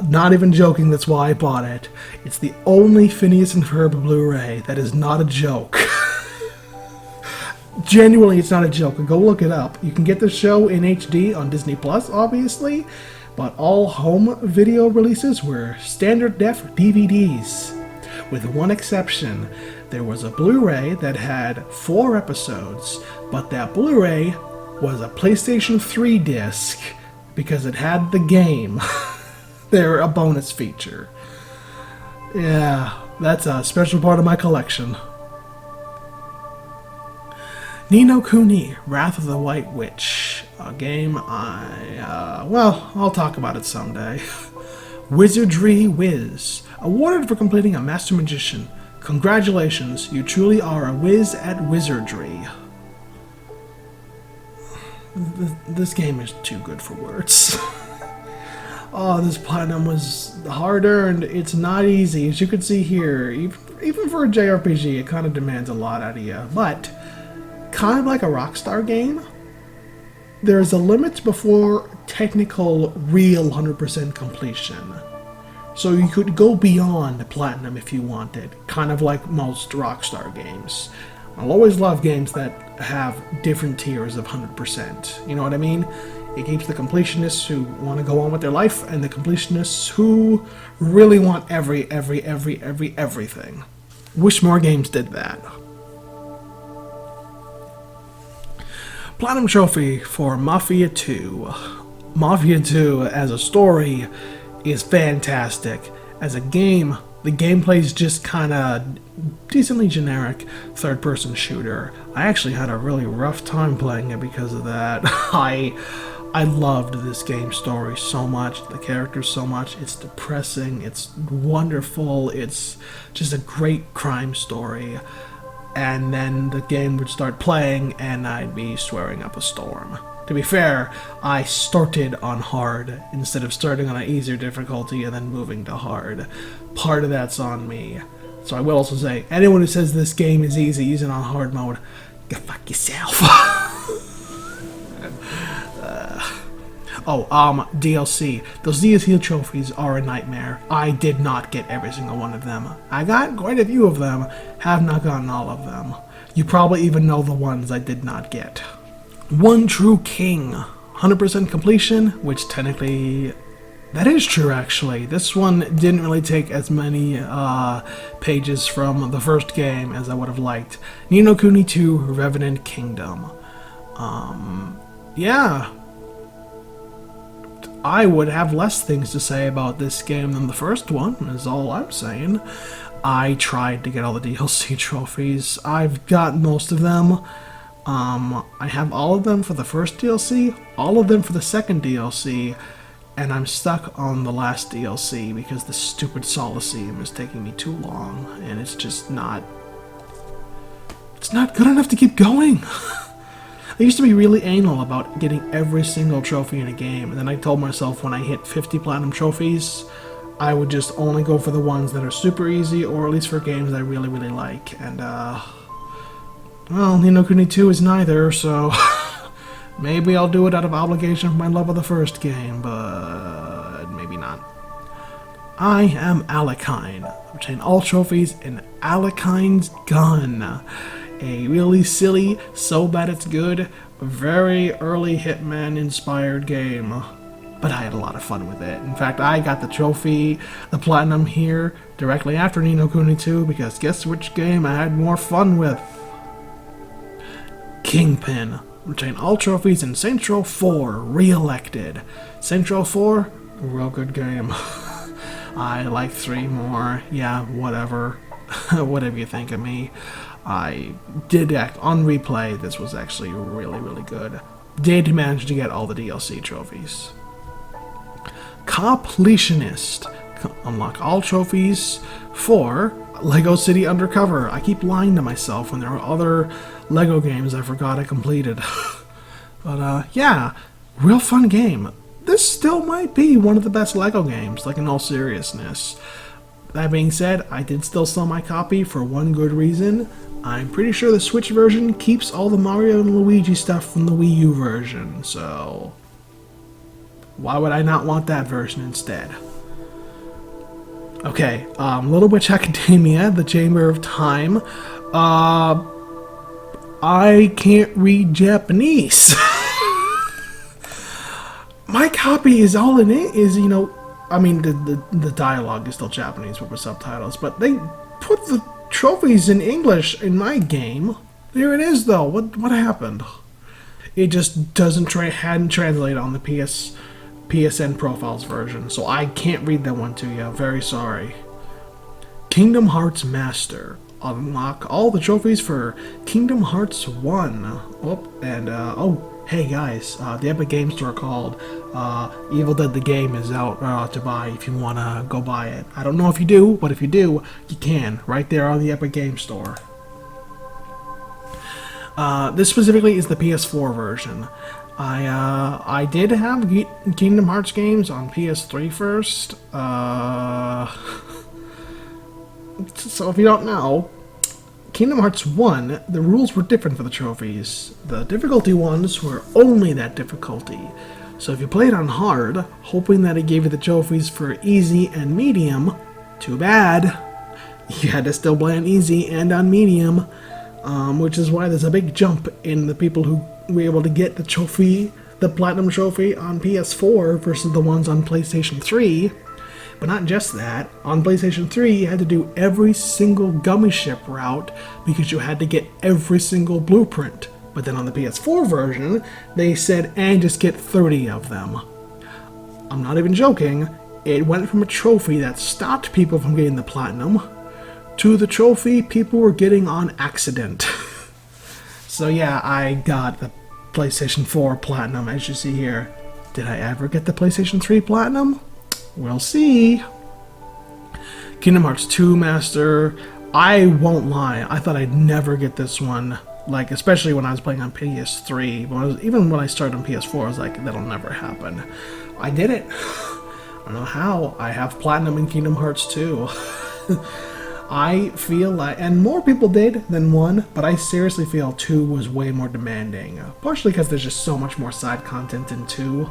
Not even joking, that's why I bought it. It's the only Phineas and Ferb Blu-ray that is not a joke. Genuinely, it's not a joke. Go look it up. You can get the show in HD on Disney Plus, obviously, but all home video releases were standard def DVDs. With one exception, there was a Blu-ray that had 4 episodes, but that Blu-ray was a PlayStation 3 disc because it had the game. They're a bonus feature. Yeah, that's a special part of my collection. Ni no Kuni, Wrath of the White Witch. A game I'll talk about it someday. Wizardry Whiz. Awarded for completing a Master Magician. Congratulations, you truly are a whiz at wizardry. This game is too good for words. Oh, this platinum was hard-earned. It's not easy. As you can see here, even for a JRPG, it kind of demands a lot out of you. But, kind of like a Rockstar game, there's a limit before technical, real 100% completion. So you could go beyond platinum if you wanted, kind of like most Rockstar games. I'll always love games that have different tiers of 100%. You know what I mean? It keeps the completionists who want to go on with their life and the completionists who really want everything. Wish more games did that. Platinum Trophy for Mafia 2. Mafia 2 as a story is fantastic. As a game, the gameplay is just kind of decently generic third-person shooter. I actually had a really rough time playing it because of that. I loved this game's story so much, the characters so much. It's depressing, it's wonderful, it's just a great crime story. And then the game would start playing and I'd be swearing up a storm. To be fair, I started on hard instead of starting on an easier difficulty and then moving to hard. Part of that's on me. So I will also say, anyone who says this game is easy using on hard mode, go fuck yourself. DLC. Those DLC trophies are a nightmare. I did not get every single one of them. I got quite a few of them, have not gotten all of them. You probably even know the ones I did not get. One True King. 100% completion, which technically... that is true, actually. This one didn't really take as many pages from the first game as I would have liked. Ni no Kuni 2 Revenant Kingdom. Yeah. I would have less things to say about this game than the first one, is all I'm saying. I tried to get all the DLC trophies. I've got most of them. I have all of them for the first DLC, all of them for the second DLC, and I'm stuck on the last DLC because the stupid Solaceum is taking me too long, and it's just not... it's not good enough to keep going. I used to be really anal about getting every single trophy in a game, and then I told myself when I hit 50 platinum trophies, I would just only go for the ones that are super easy, or at least for games I really, really like, and, well, Ni no Kuni 2 is neither, so maybe I'll do it out of obligation for my love of the first game, but maybe not. I am Alekine. Obtain all trophies in Alekine's Gun. A really silly, so bad it's good, very early Hitman-inspired game. But I had a lot of fun with it. In fact, I got the trophy, the platinum here, directly after Ni no Kuni 2, because guess which game I had more fun with? Kingpin. Obtain all trophies in Saints Row 4, re-elected. Saints Row 4, a real good game. I like 3 more. Yeah, whatever. Whatever you think of me. I did act on replay. This was actually really, really good. Did manage to get all the DLC trophies. Completionist. Unlock all trophies for Lego City Undercover. I keep lying to myself when there are other Lego games I forgot I completed. But, yeah, real fun game. This still might be one of the best Lego games, like in all seriousness. That being said, I did still sell my copy for one good reason. I'm pretty sure the Switch version keeps all the Mario and Luigi stuff from the Wii U version, so why would I not want that version instead? Okay, Little Witch Academia, The Chamber of Time. I can't read Japanese. My copy is all in it is, I mean, the dialogue is still Japanese with subtitles, but they put the trophies in English in my game. There it is, though. What happened? It just hadn't translated on the PSN Profiles version, so I can't read that one to you. Very sorry. Kingdom Hearts Master. Unlock all the trophies for Kingdom Hearts 1. Hey guys, the Epic Game Store called Evil Dead the Game is out to buy if you want to go buy it. I don't know if you do, but if you do, you can. Right there on the Epic Game Store. This specifically is the PS4 version. I did have Kingdom Hearts games on PS3 first. So if you don't know, Kingdom Hearts 1, the rules were different for the trophies. The difficulty ones were only that difficulty. So if you played on hard, hoping that it gave you the trophies for easy and medium, too bad. You had to still play on easy and on medium, which is why there's a big jump in the people who were able to get the Platinum Trophy on PS4 versus the ones on PlayStation 3. But not just that, on PlayStation 3 you had to do every single gummy ship route because you had to get every single blueprint. But then on the PS4 version, they said, and just get 30 of them. I'm not even joking, it went from a trophy that stopped people from getting the Platinum to the trophy people were getting on accident. So yeah, I got the PlayStation 4 Platinum, as you see here. Did I ever get the PlayStation 3 Platinum? We'll see. Kingdom Hearts 2 Master. I won't lie, I thought I'd never get this one. Like, especially when I was playing on PS3. Even when I started on PS4, I was like, that'll never happen. I did it. I don't know how. I have Platinum in Kingdom Hearts 2. I feel like, and more people did than 1, but I seriously feel 2 was way more demanding. Partially because there's just so much more side content in 2.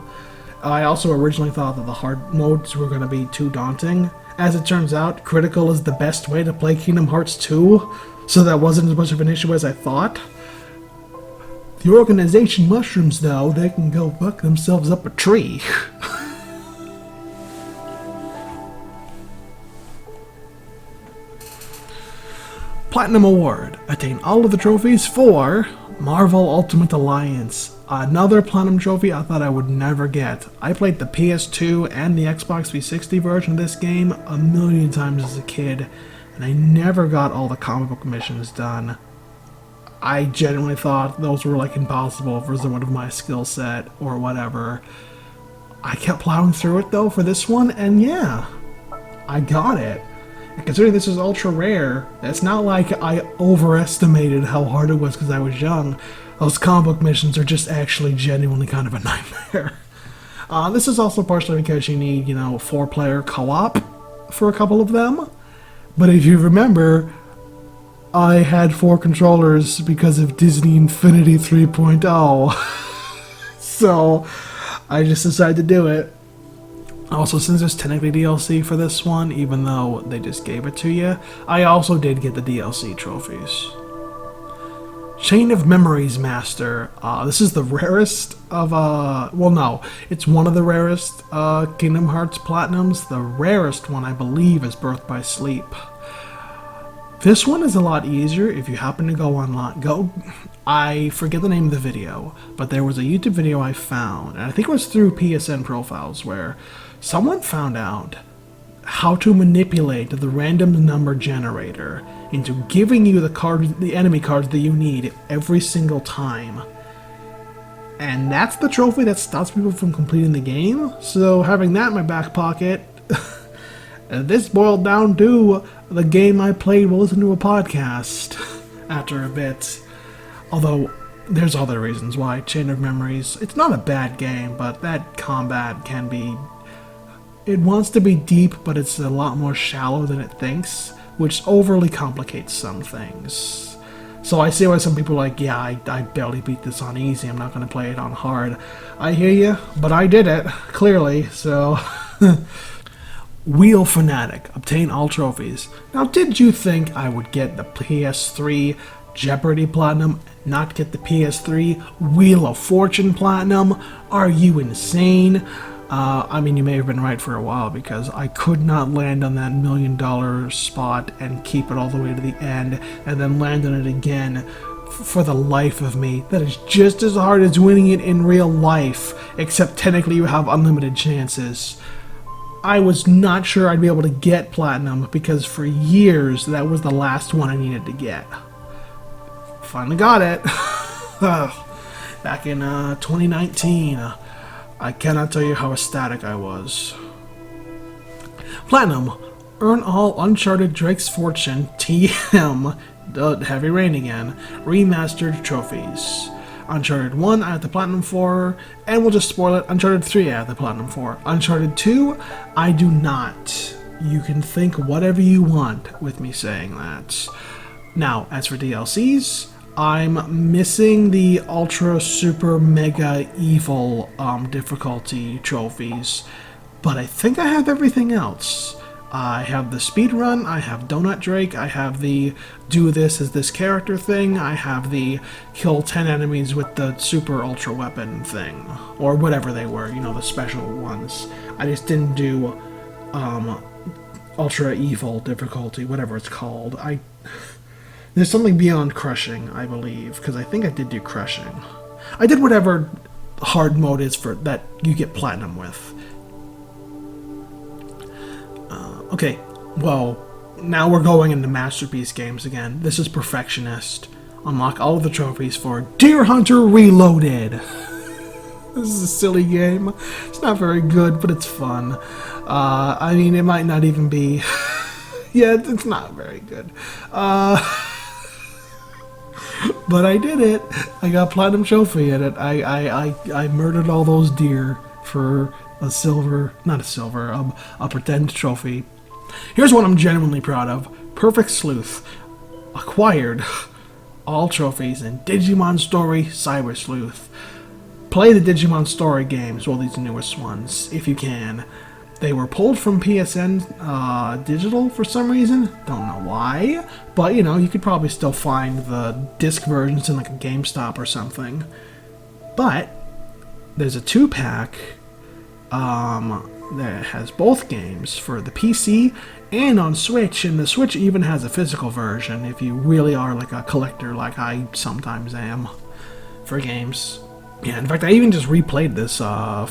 I also originally thought that the hard modes were going to be too daunting. As it turns out, Critical is the best way to play Kingdom Hearts 2, so that wasn't as much of an issue as I thought. The organization mushrooms, though, they can go fuck themselves up a tree. Platinum Award. Attain all of the trophies for Marvel Ultimate Alliance. Another Platinum Trophy I thought I would never get. I played the PS2 and the Xbox 360 version of this game a million times as a kid, and I never got all the comic book missions done. I genuinely thought those were like impossible for someone of my skill set or whatever. I kept plowing through it though for this one, and yeah, I got it. And considering this is ultra rare, it's not like I overestimated how hard it was because I was young. Those comic book missions are just actually genuinely kind of a nightmare. This is also partially because you need, 4-player co-op for a couple of them. But if you remember, I had 4 controllers because of Disney Infinity 3.0. So I just decided to do it. Also, since there's technically DLC for this one, even though they just gave it to you, I also did get the DLC trophies. Chain of Memories Master. This is the rarest of, well no, it's one of the rarest Kingdom Hearts Platinums. The rarest one, I believe, is Birth by Sleep. This one is a lot easier if you happen to go online. I forget the name of the video, but there was a YouTube video I found, and I think it was through PSN Profiles, where someone found out how to manipulate the random number generator into giving you the enemy cards that you need every single time. And that's the trophy that stops people from completing the game. So having that in my back pocket, this boiled down to the game I played while listening to a podcast after a bit. Although there's other reasons why. Chain of Memories, it's not a bad game, but that combat can be... It wants to be deep, but it's a lot more shallow than it thinks, which overly complicates some things. So I see why some people are like, yeah, I barely beat this on easy, I'm not going to play it on hard. I hear you, but I did it, clearly, so... Wheel Fanatic. Obtain all trophies. Now, did you think I would get the PS3 Jeopardy Platinum, not get the PS3 Wheel of Fortune Platinum? Are you insane? I mean, you may have been right for a while, because I could not land on that $1 million spot and keep it all the way to the end, and then land on it again for the life of me. That is just as hard as winning it in real life, except technically you have unlimited chances. I was not sure I'd be able to get Platinum, because for years that was the last one I needed to get. Finally got it. Back in 2019. I cannot tell you how ecstatic I was. Platinum. Earn all Uncharted Drake's Fortune TM. Heavy Rain again. Remastered trophies. Uncharted 1 I have the Platinum for, and we'll just spoil it, Uncharted 3 I have the Platinum for. Uncharted 2 I do not. You can think whatever you want with me saying that. Now, as for DLCs, I'm missing the Ultra Super Mega Evil difficulty trophies, but I think I have everything else. I have the speedrun, I have Donut Drake, I have the do this as this character thing, I have the kill 10 enemies with the super ultra weapon thing, or whatever they were, you know, the special ones. I just didn't do Ultra Evil difficulty, whatever it's called. There's something beyond crushing, I believe, because I think I did do crushing. I did whatever hard mode is for that you get platinum with. Okay, well, now we're going into Masterpiece games again. This is Perfectionist. Unlock all of the trophies for Deer Hunter Reloaded. This is a silly game. It's not very good, but it's fun. I mean, it might not even be... yeah, it's not very good. But I did it. I got platinum trophy in it. I murdered all those deer for a silver, not a silver, a pretend trophy. Here's what I'm genuinely proud of. Perfect Sleuth. Acquired all trophies in Digimon Story Cyber Sleuth. Play the Digimon Story games, well, these newest ones, if you can. They were pulled from PSN digital for some reason. Don't know why. But, you know, you could probably still find the disc versions in like a GameStop or something. But there's a 2-pack that has both games for the PC and on Switch. And the Switch even has a physical version if you really are like a collector like I sometimes am for games. Yeah, in fact, I even just replayed this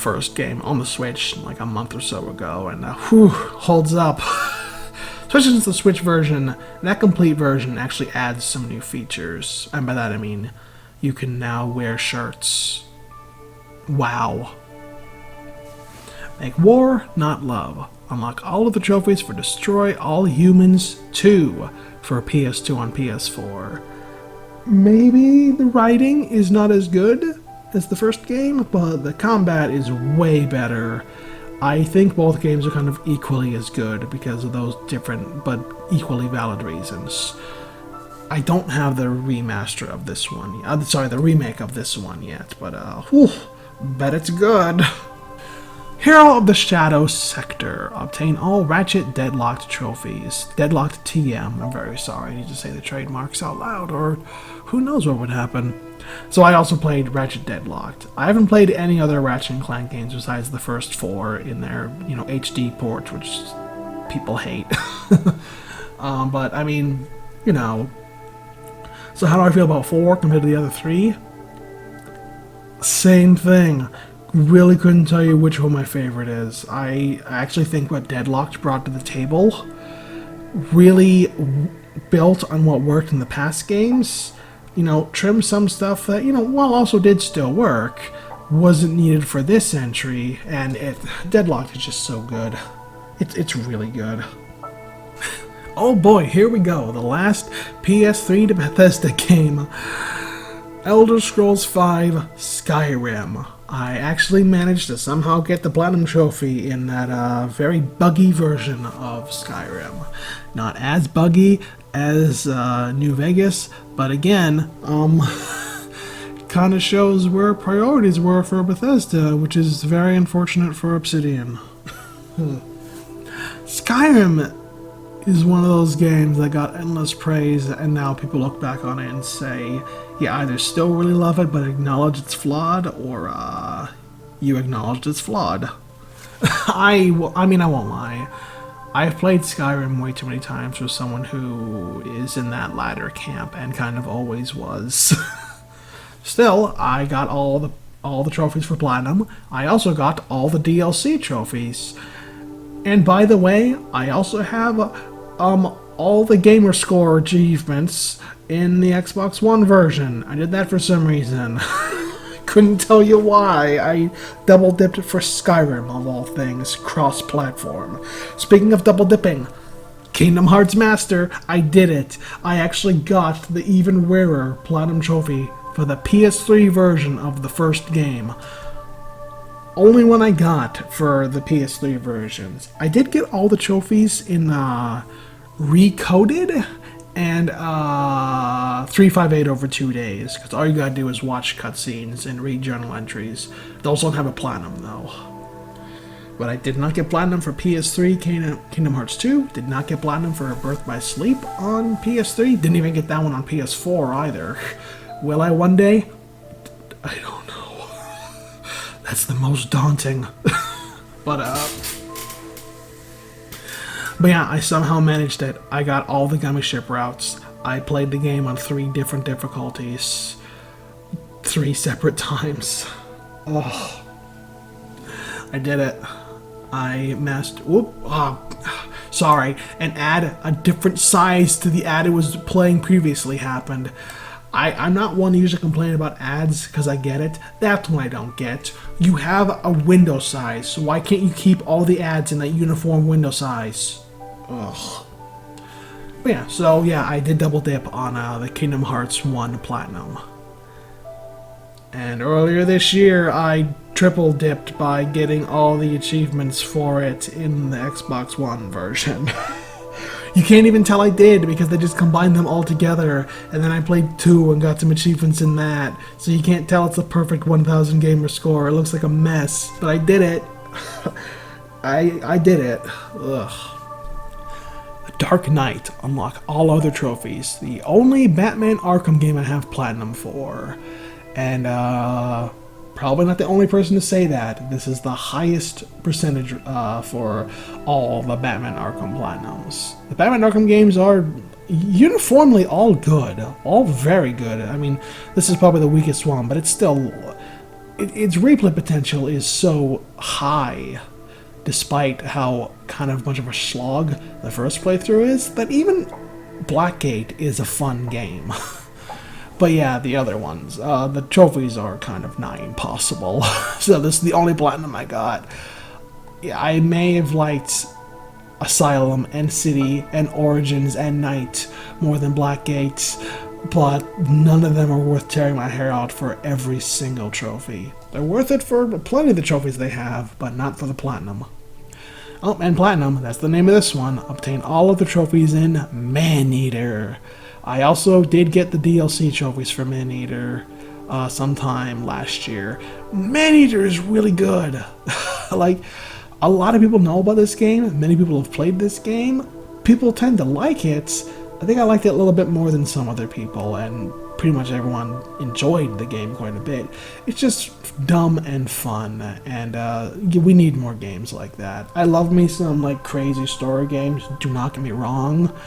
first game on the Switch like a month or so ago, and whew, holds up. Especially since the Switch version, that complete version actually adds some new features. And by that I mean, you can now wear shirts. Wow. Make war, not love. Unlock all of the trophies for Destroy All Humans 2 for PS2 on PS4. Maybe the writing is not as good as the first game, but the combat is way better. I think both games are kind of equally as good because of those different but equally valid reasons. I don't have the remaster of this one. Sorry, the remake of this one yet, but whew, bet it's good. Hero of the Shadow Sector. Obtain all Ratchet Deadlocked trophies. Deadlocked TM. I'm very sorry. I need to say the trademarks out loud, or who knows what would happen. So I also played Ratchet Deadlocked. I haven't played any other Ratchet & Clank games besides the first 4 in their, you know, HD port, which people hate. But, I mean, you know. So how do I feel about 4 compared to the other 3? Same thing. Really couldn't tell you which one my favorite is. I actually think what Deadlocked brought to the table really built on what worked in the past games. You know, trimmed some stuff that, you know, while also did still work, wasn't needed for this entry, and Deadlocked is just so good. It's really good. Oh boy, here we go. The last PS3 to Bethesda game. Elder Scrolls V Skyrim. I actually managed to somehow get the Platinum Trophy in that very buggy version of Skyrim. Not as buggy as New Vegas, but again, kind of shows where priorities were for Bethesda, which is very unfortunate for Obsidian. Skyrim is one of those games that got endless praise, and now people look back on it and say, you either still really love it but acknowledge it's flawed, or you acknowledged it's flawed. I mean, I won't lie. I've played Skyrim way too many times for someone who is in that latter camp and kind of always was. Still, I got all the trophies for Platinum. I also got all the DLC trophies. And by the way, I also have all the gamer score achievements in the Xbox One version. I did that for some reason. Couldn't tell you why. I double dipped for Skyrim, of all things, cross-platform. Speaking of double dipping, Kingdom Hearts Master, I did it. I actually got the even rarer Platinum Trophy for the PS3 version of the first game. Only one I got for the PS3 versions. I did get all the trophies in Recoded and 358 over 2 days, because all you gotta do is watch cutscenes and read journal entries. Those don't have a Platinum, though. But I did not get Platinum for PS3 Kingdom Hearts 2, did not get Platinum for Birth by Sleep on PS3, didn't even get that one on PS4 either. Will I one day? I don't know. That's the most daunting. But yeah, I somehow managed it. I got all the gummy ship routes. I played the game on 3 different difficulties. 3 separate times. Oh. I did it. I mastered... Whoop. Oh, sorry. An ad, a different size to the ad it was playing previously happened. I'm not one to usually complain about ads, because I get it. That's what I don't get. You have a window size, so why can't you keep all the ads in that uniform window size? Ugh. But yeah, so yeah, I did double dip on the Kingdom Hearts 1 Platinum. And earlier this year, I triple dipped by getting all the achievements for it in the Xbox One version. You can't even tell I did, because they just combined them all together, and then I played 2 and got some achievements in that, so you can't tell it's a perfect 1000 gamer score. It looks like a mess, but I did it. I did it. Ugh. Dark Knight, unlock all other trophies. The only Batman Arkham game I have Platinum for. And, probably not the only person to say that. This is the highest percentage for all the Batman Arkham Platinums. The Batman Arkham games are uniformly all good. All very good. I mean, this is probably the weakest one, but it's still... its replay potential is so high, despite how kind of much of a slog the first playthrough is, that even Blackgate is a fun game. But yeah, the other ones, the trophies are kind of nigh impossible. So this is the only Platinum I got. Yeah, I may have liked Asylum and City and Origins and Night more than Blackgate, but none of them are worth tearing my hair out for every single trophy. They're worth it for plenty of the trophies they have, but not for the Platinum. Oh, and Platinum, that's the name of this one. Obtain all of the trophies in Maneater. I also did get the DLC trophies for Maneater sometime last year. Maneater is really good. Like, a lot of people know about this game. Many people have played this game. People tend to like it. I think I liked it a little bit more than some other people, and pretty much everyone enjoyed the game quite a bit. It's just dumb and fun, and we need more games like that. I love me some like crazy story games, do not get me wrong.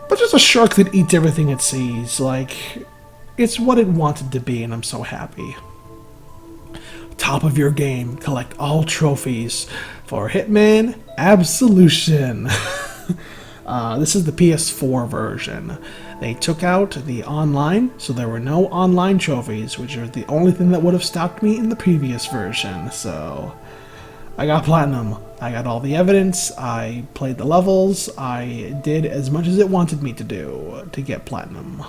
But just a shark that eats everything it sees. Like, it's what it wanted to be, and I'm so happy. Top of your game, collect all trophies for Hitman Absolution. This is the PS4 version. They took out the online, so there were no online trophies, which are the only thing that would have stopped me in the previous version. So, I got Platinum. I got all the evidence, I played the levels, I did as much as it wanted me to do to get Platinum.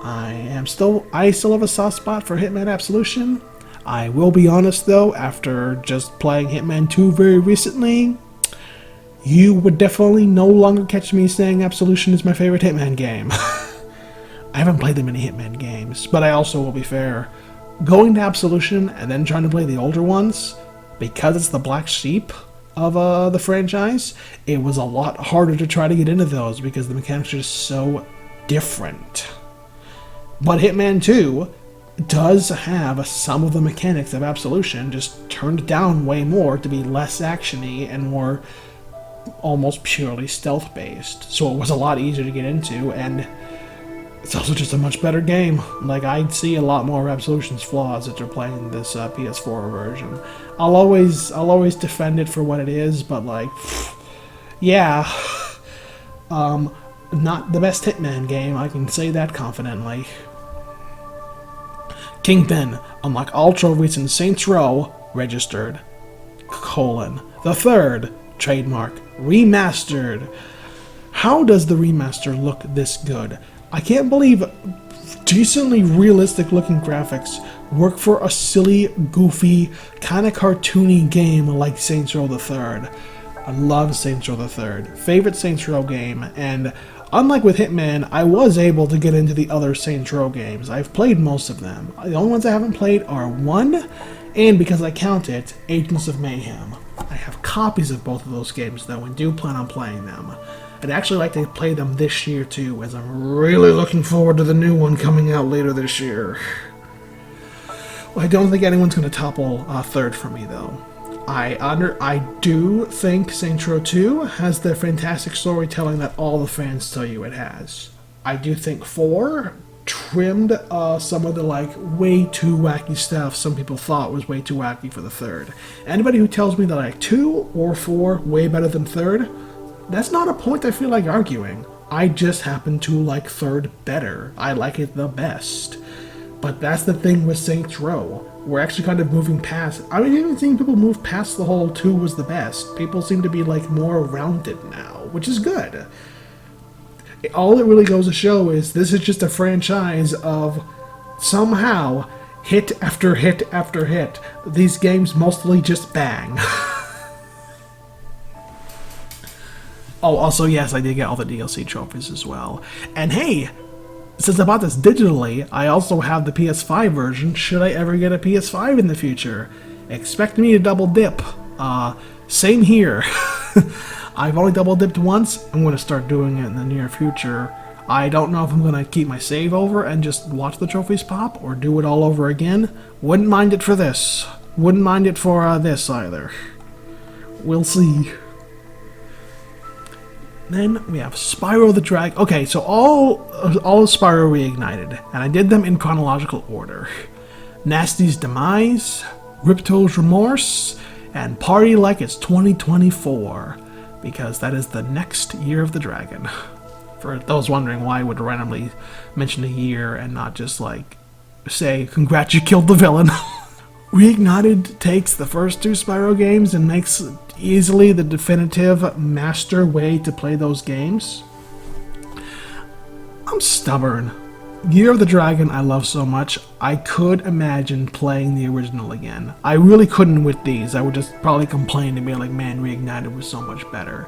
I still have a soft spot for Hitman Absolution. I will be honest though, after just playing Hitman 2 very recently, you would definitely no longer catch me saying Absolution is my favorite Hitman game. I haven't played that many Hitman games, but I also will be fair. Going to Absolution and then trying to play the older ones, because it's the black sheep of the franchise, it was a lot harder to try to get into those because the mechanics are just so different. But Hitman 2 does have some of the mechanics of Absolution, just turned down way more to be less actiony and more almost purely stealth-based. So it was a lot easier to get into, and it's also just a much better game. Like, I see a lot more of Absolution's flaws that they're playing this PS4 version. I'll always defend it for what it is, but like, yeah, not the best Hitman game. I can say that confidently. Kingpin, unlock all trophies in Saints Row, registered, : the third, trademark, remastered. How does the remaster look this good? I can't believe decently realistic looking graphics work for a silly, goofy, kind of cartoony game like Saints Row the Third. I love Saints Row the Third. Favorite Saints Row game, and unlike with Hitman, I was able to get into the other Saints Row games. I've played most of them. The only ones I haven't played are 1, and because I count it, Agents of Mayhem. I have copies of both of those games though, and do plan on playing them. I'd actually like to play them this year too, as I'm really looking forward to the new one coming out later this year. Well, I don't think anyone's going to topple third for me though. I do think Saints Row 2 has the fantastic storytelling that all the fans tell you it has. I do think 4 trimmed some of the like way too wacky stuff some people thought was way too wacky for the third. Anybody who tells me that like 2 or 4 way better than third, that's not a point I feel like arguing. I just happen to like third better. I like it the best. But that's the thing with Saints Row. We're actually kind of moving past... I mean, even seeing people move past the whole 2 was the best. People seem to be like more rounded now, which is good. All it really goes to show is this is just a franchise of somehow hit after hit after hit. These games mostly just bang. Oh, also, yes, I did get all the DLC trophies as well. And hey, since I bought this digitally, I also have the PS5 version, should I ever get a PS5 in the future. Expect me to double dip. Same here. I've only double dipped once. I'm going to start doing it in the near future. I don't know if I'm going to keep my save over and just watch the trophies pop, or do it all over again. Wouldn't mind it for this. Wouldn't mind it for this either. We'll see. Then we have Spyro the Dragon. Okay, so all of Spyro Reignited, and I did them in chronological order. Nasty's Demise, Ripto's Remorse, and Party Like It's 2024, because that is the next Year of the Dragon. For those wondering why I would randomly mention a year and not just like say, congrats, you killed the villain. Reignited takes the first 2 Spyro games and makes easily the definitive master way to play those games. I'm stubborn. Year of the Dragon I love so much, I could imagine playing the original again. I really couldn't with these. I would just probably complain and be like, man, Reignited was so much better.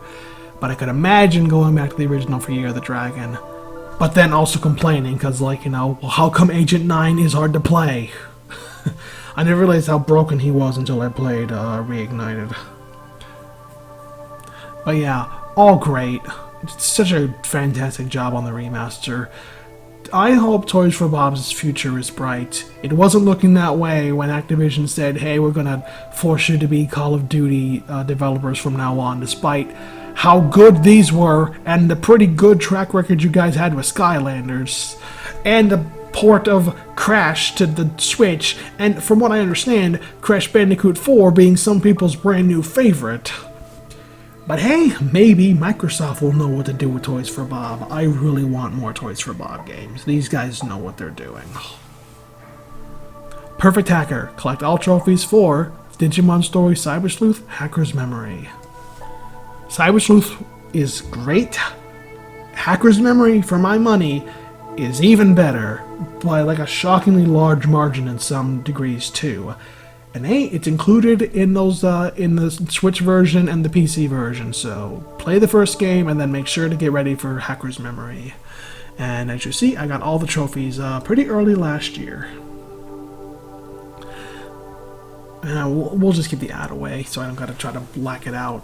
But I could imagine going back to the original for Year of the Dragon. But then also complaining, because like, you know, well, how come Agent 9 is hard to play? I never realized how broken he was until I played Reignited. But yeah, all great. It's such a fantastic job on the remaster. I hope Toys for Bob's future is bright. It wasn't looking that way when Activision said, hey, we're gonna force you to be Call of Duty developers from now on, despite how good these were and the pretty good track record you guys had with Skylanders. And the port of Crash to the Switch, and from what I understand, Crash Bandicoot 4 being some people's brand new favorite. But hey, maybe Microsoft will know what to do with Toys for Bob. I really want more Toys for Bob games. These guys know what they're doing. Perfect Hacker. Collect all trophies for Digimon Story Cyber Sleuth Hacker's Memory. Cyber Sleuth is great. Hacker's Memory, for my money, is even better. by like a shockingly large margin in some degrees too. And hey, it's included in those in the Switch version and the PC version. So play the first game and then make sure to get ready for Hacker's Memory. And as you see, I got all the trophies pretty early last year. We'll just keep the ad away, so I don't gotta try to black it out.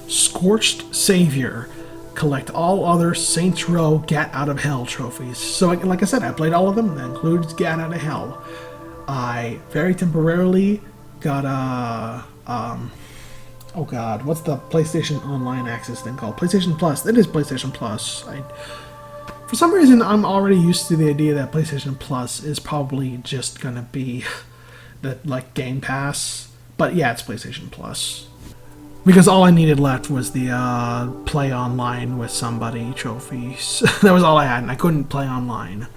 Scorched Savior. Collect all other Saints Row Get Out of Hell trophies. So, like I said, I played all of them. That includes Get Out of Hell. I very temporarily got a oh god, what's the PlayStation Online Access thing called? PlayStation Plus. It is PlayStation Plus. For some reason, I'm already used to the idea that PlayStation Plus is probably just gonna be the like Game Pass. But yeah, it's PlayStation Plus. Because all I needed left was the play online with somebody trophies. That was all I had, and I couldn't play online.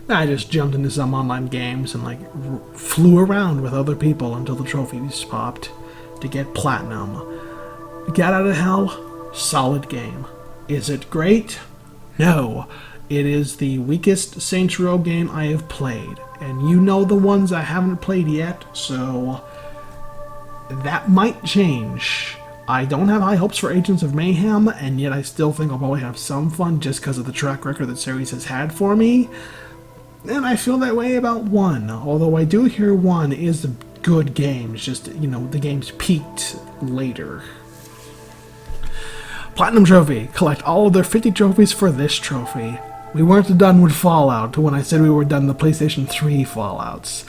I just jumped into some online games and like flew around with other people until the trophies popped to get platinum. Get Out of Hell, solid game. Is it great? No. It is the weakest Saints Row game I have played, and you know the ones I haven't played yet, so that might change. I don't have high hopes for Agents of Mayhem, and yet I still think I'll probably have some fun just because of the track record the series has had for me. And I feel that way about 1, although I do hear 1 is a good game, it's just, you know, the game's peaked later. Platinum Trophy. Collect all of their 50 trophies for this trophy. We weren't done with Fallout when I said we were done the PlayStation 3 Fallouts.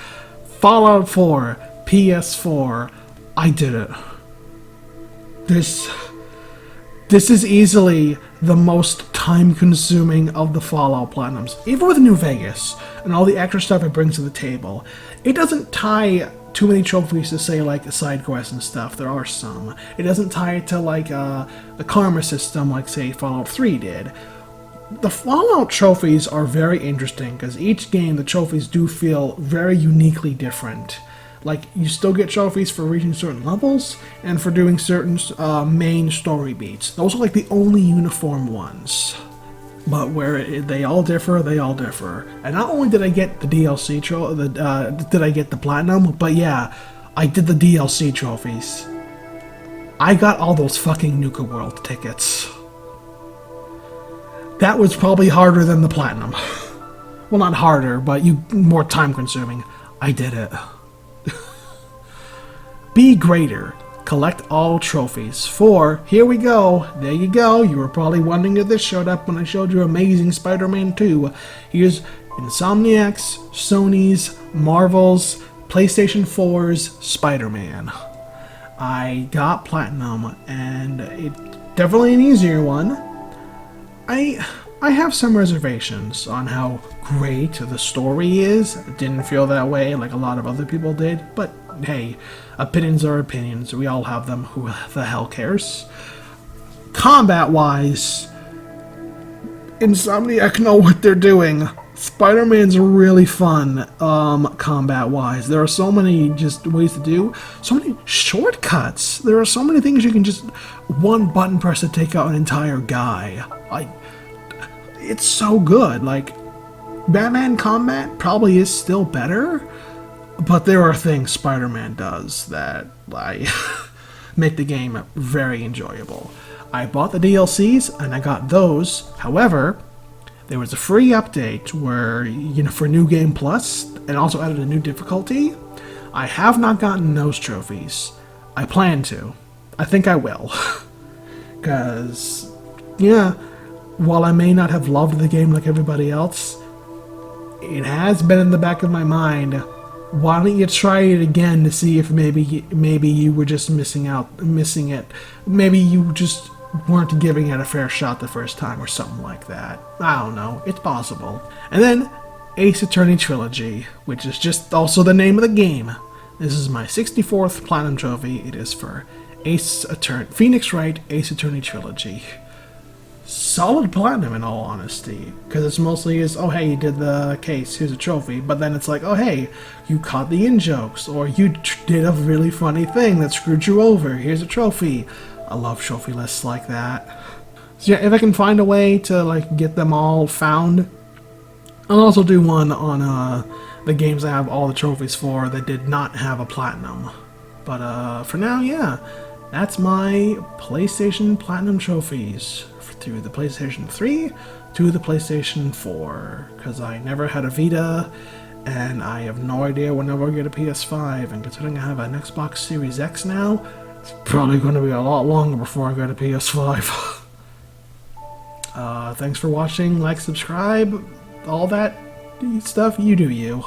Fallout 4, PS4, I did it. This is easily the most time-consuming of the Fallout Platinums. Even with New Vegas and all the extra stuff it brings to the table, it doesn't tie too many trophies to, say, like, side quests and stuff. There are some. It doesn't tie it to, like, the karma system like, say, Fallout 3 did. The Fallout trophies are very interesting, because each game, the trophies do feel very uniquely different. Like, you still get trophies for reaching certain levels, and for doing certain main story beats. Those are like the only uniform ones. But where they all differ, they all differ. And not only did I get the DLC did I get the Platinum, but yeah, I did the DLC trophies. I got all those fucking Nuka World tickets. That was probably harder than the Platinum. Well, not harder, but more time-consuming. I did it. Be greater. Collect all trophies. 4. Here we go. There you go. You were probably wondering if this showed up when I showed you Amazing Spider-Man 2. Here's Insomniac's, Sony's, Marvel's, PlayStation 4's Spider-Man. I got Platinum, and it's definitely an easier one. I have some reservations on how great the story is. It didn't feel that way like a lot of other people did, but hey, opinions are opinions. We all have them. Who the hell cares? Combat-wise, Insomniac know what they're doing. Spider-Man's really fun, combat-wise. There are so many just ways to do. So many shortcuts. There are so many things you can just one button press to take out an entire guy. It's so good. Like, Batman combat probably is still better, but there are things Spider-Man does that make the game very enjoyable. I bought the DLCs and I got those. However, there was a free update where, for New Game Plus, and also added a new difficulty. I have not gotten those trophies. I plan to. I think I will. Because, yeah, while I may not have loved the game like everybody else, it has been in the back of my mind. Why don't you try it again to see if maybe you were just missing it. Maybe you just weren't giving it a fair shot the first time or something like that. I don't know. It's possible. And then Ace Attorney Trilogy, which is just also the name of the game. This is my 64th Platinum Trophy. It is for Phoenix Wright Ace Attorney Trilogy. Solid Platinum, in all honesty, because it's mostly oh hey, you did the case, here's a trophy, but then it's like, oh hey, you caught the in-jokes, or you did a really funny thing that screwed you over, here's a trophy. I love trophy lists like that. So yeah, if I can find a way to get them all found, I'll also do one on the games I have all the trophies for that did not have a platinum. But for now, yeah, that's my PlayStation Platinum trophies through the PlayStation 3 to the PlayStation 4. Because I never had a Vita, and I have no idea when I'll get a PS5. And considering I have an Xbox Series X now, it's probably going to be a lot longer before I get a PS5. Thanks for watching, like, subscribe, all that stuff. You do you.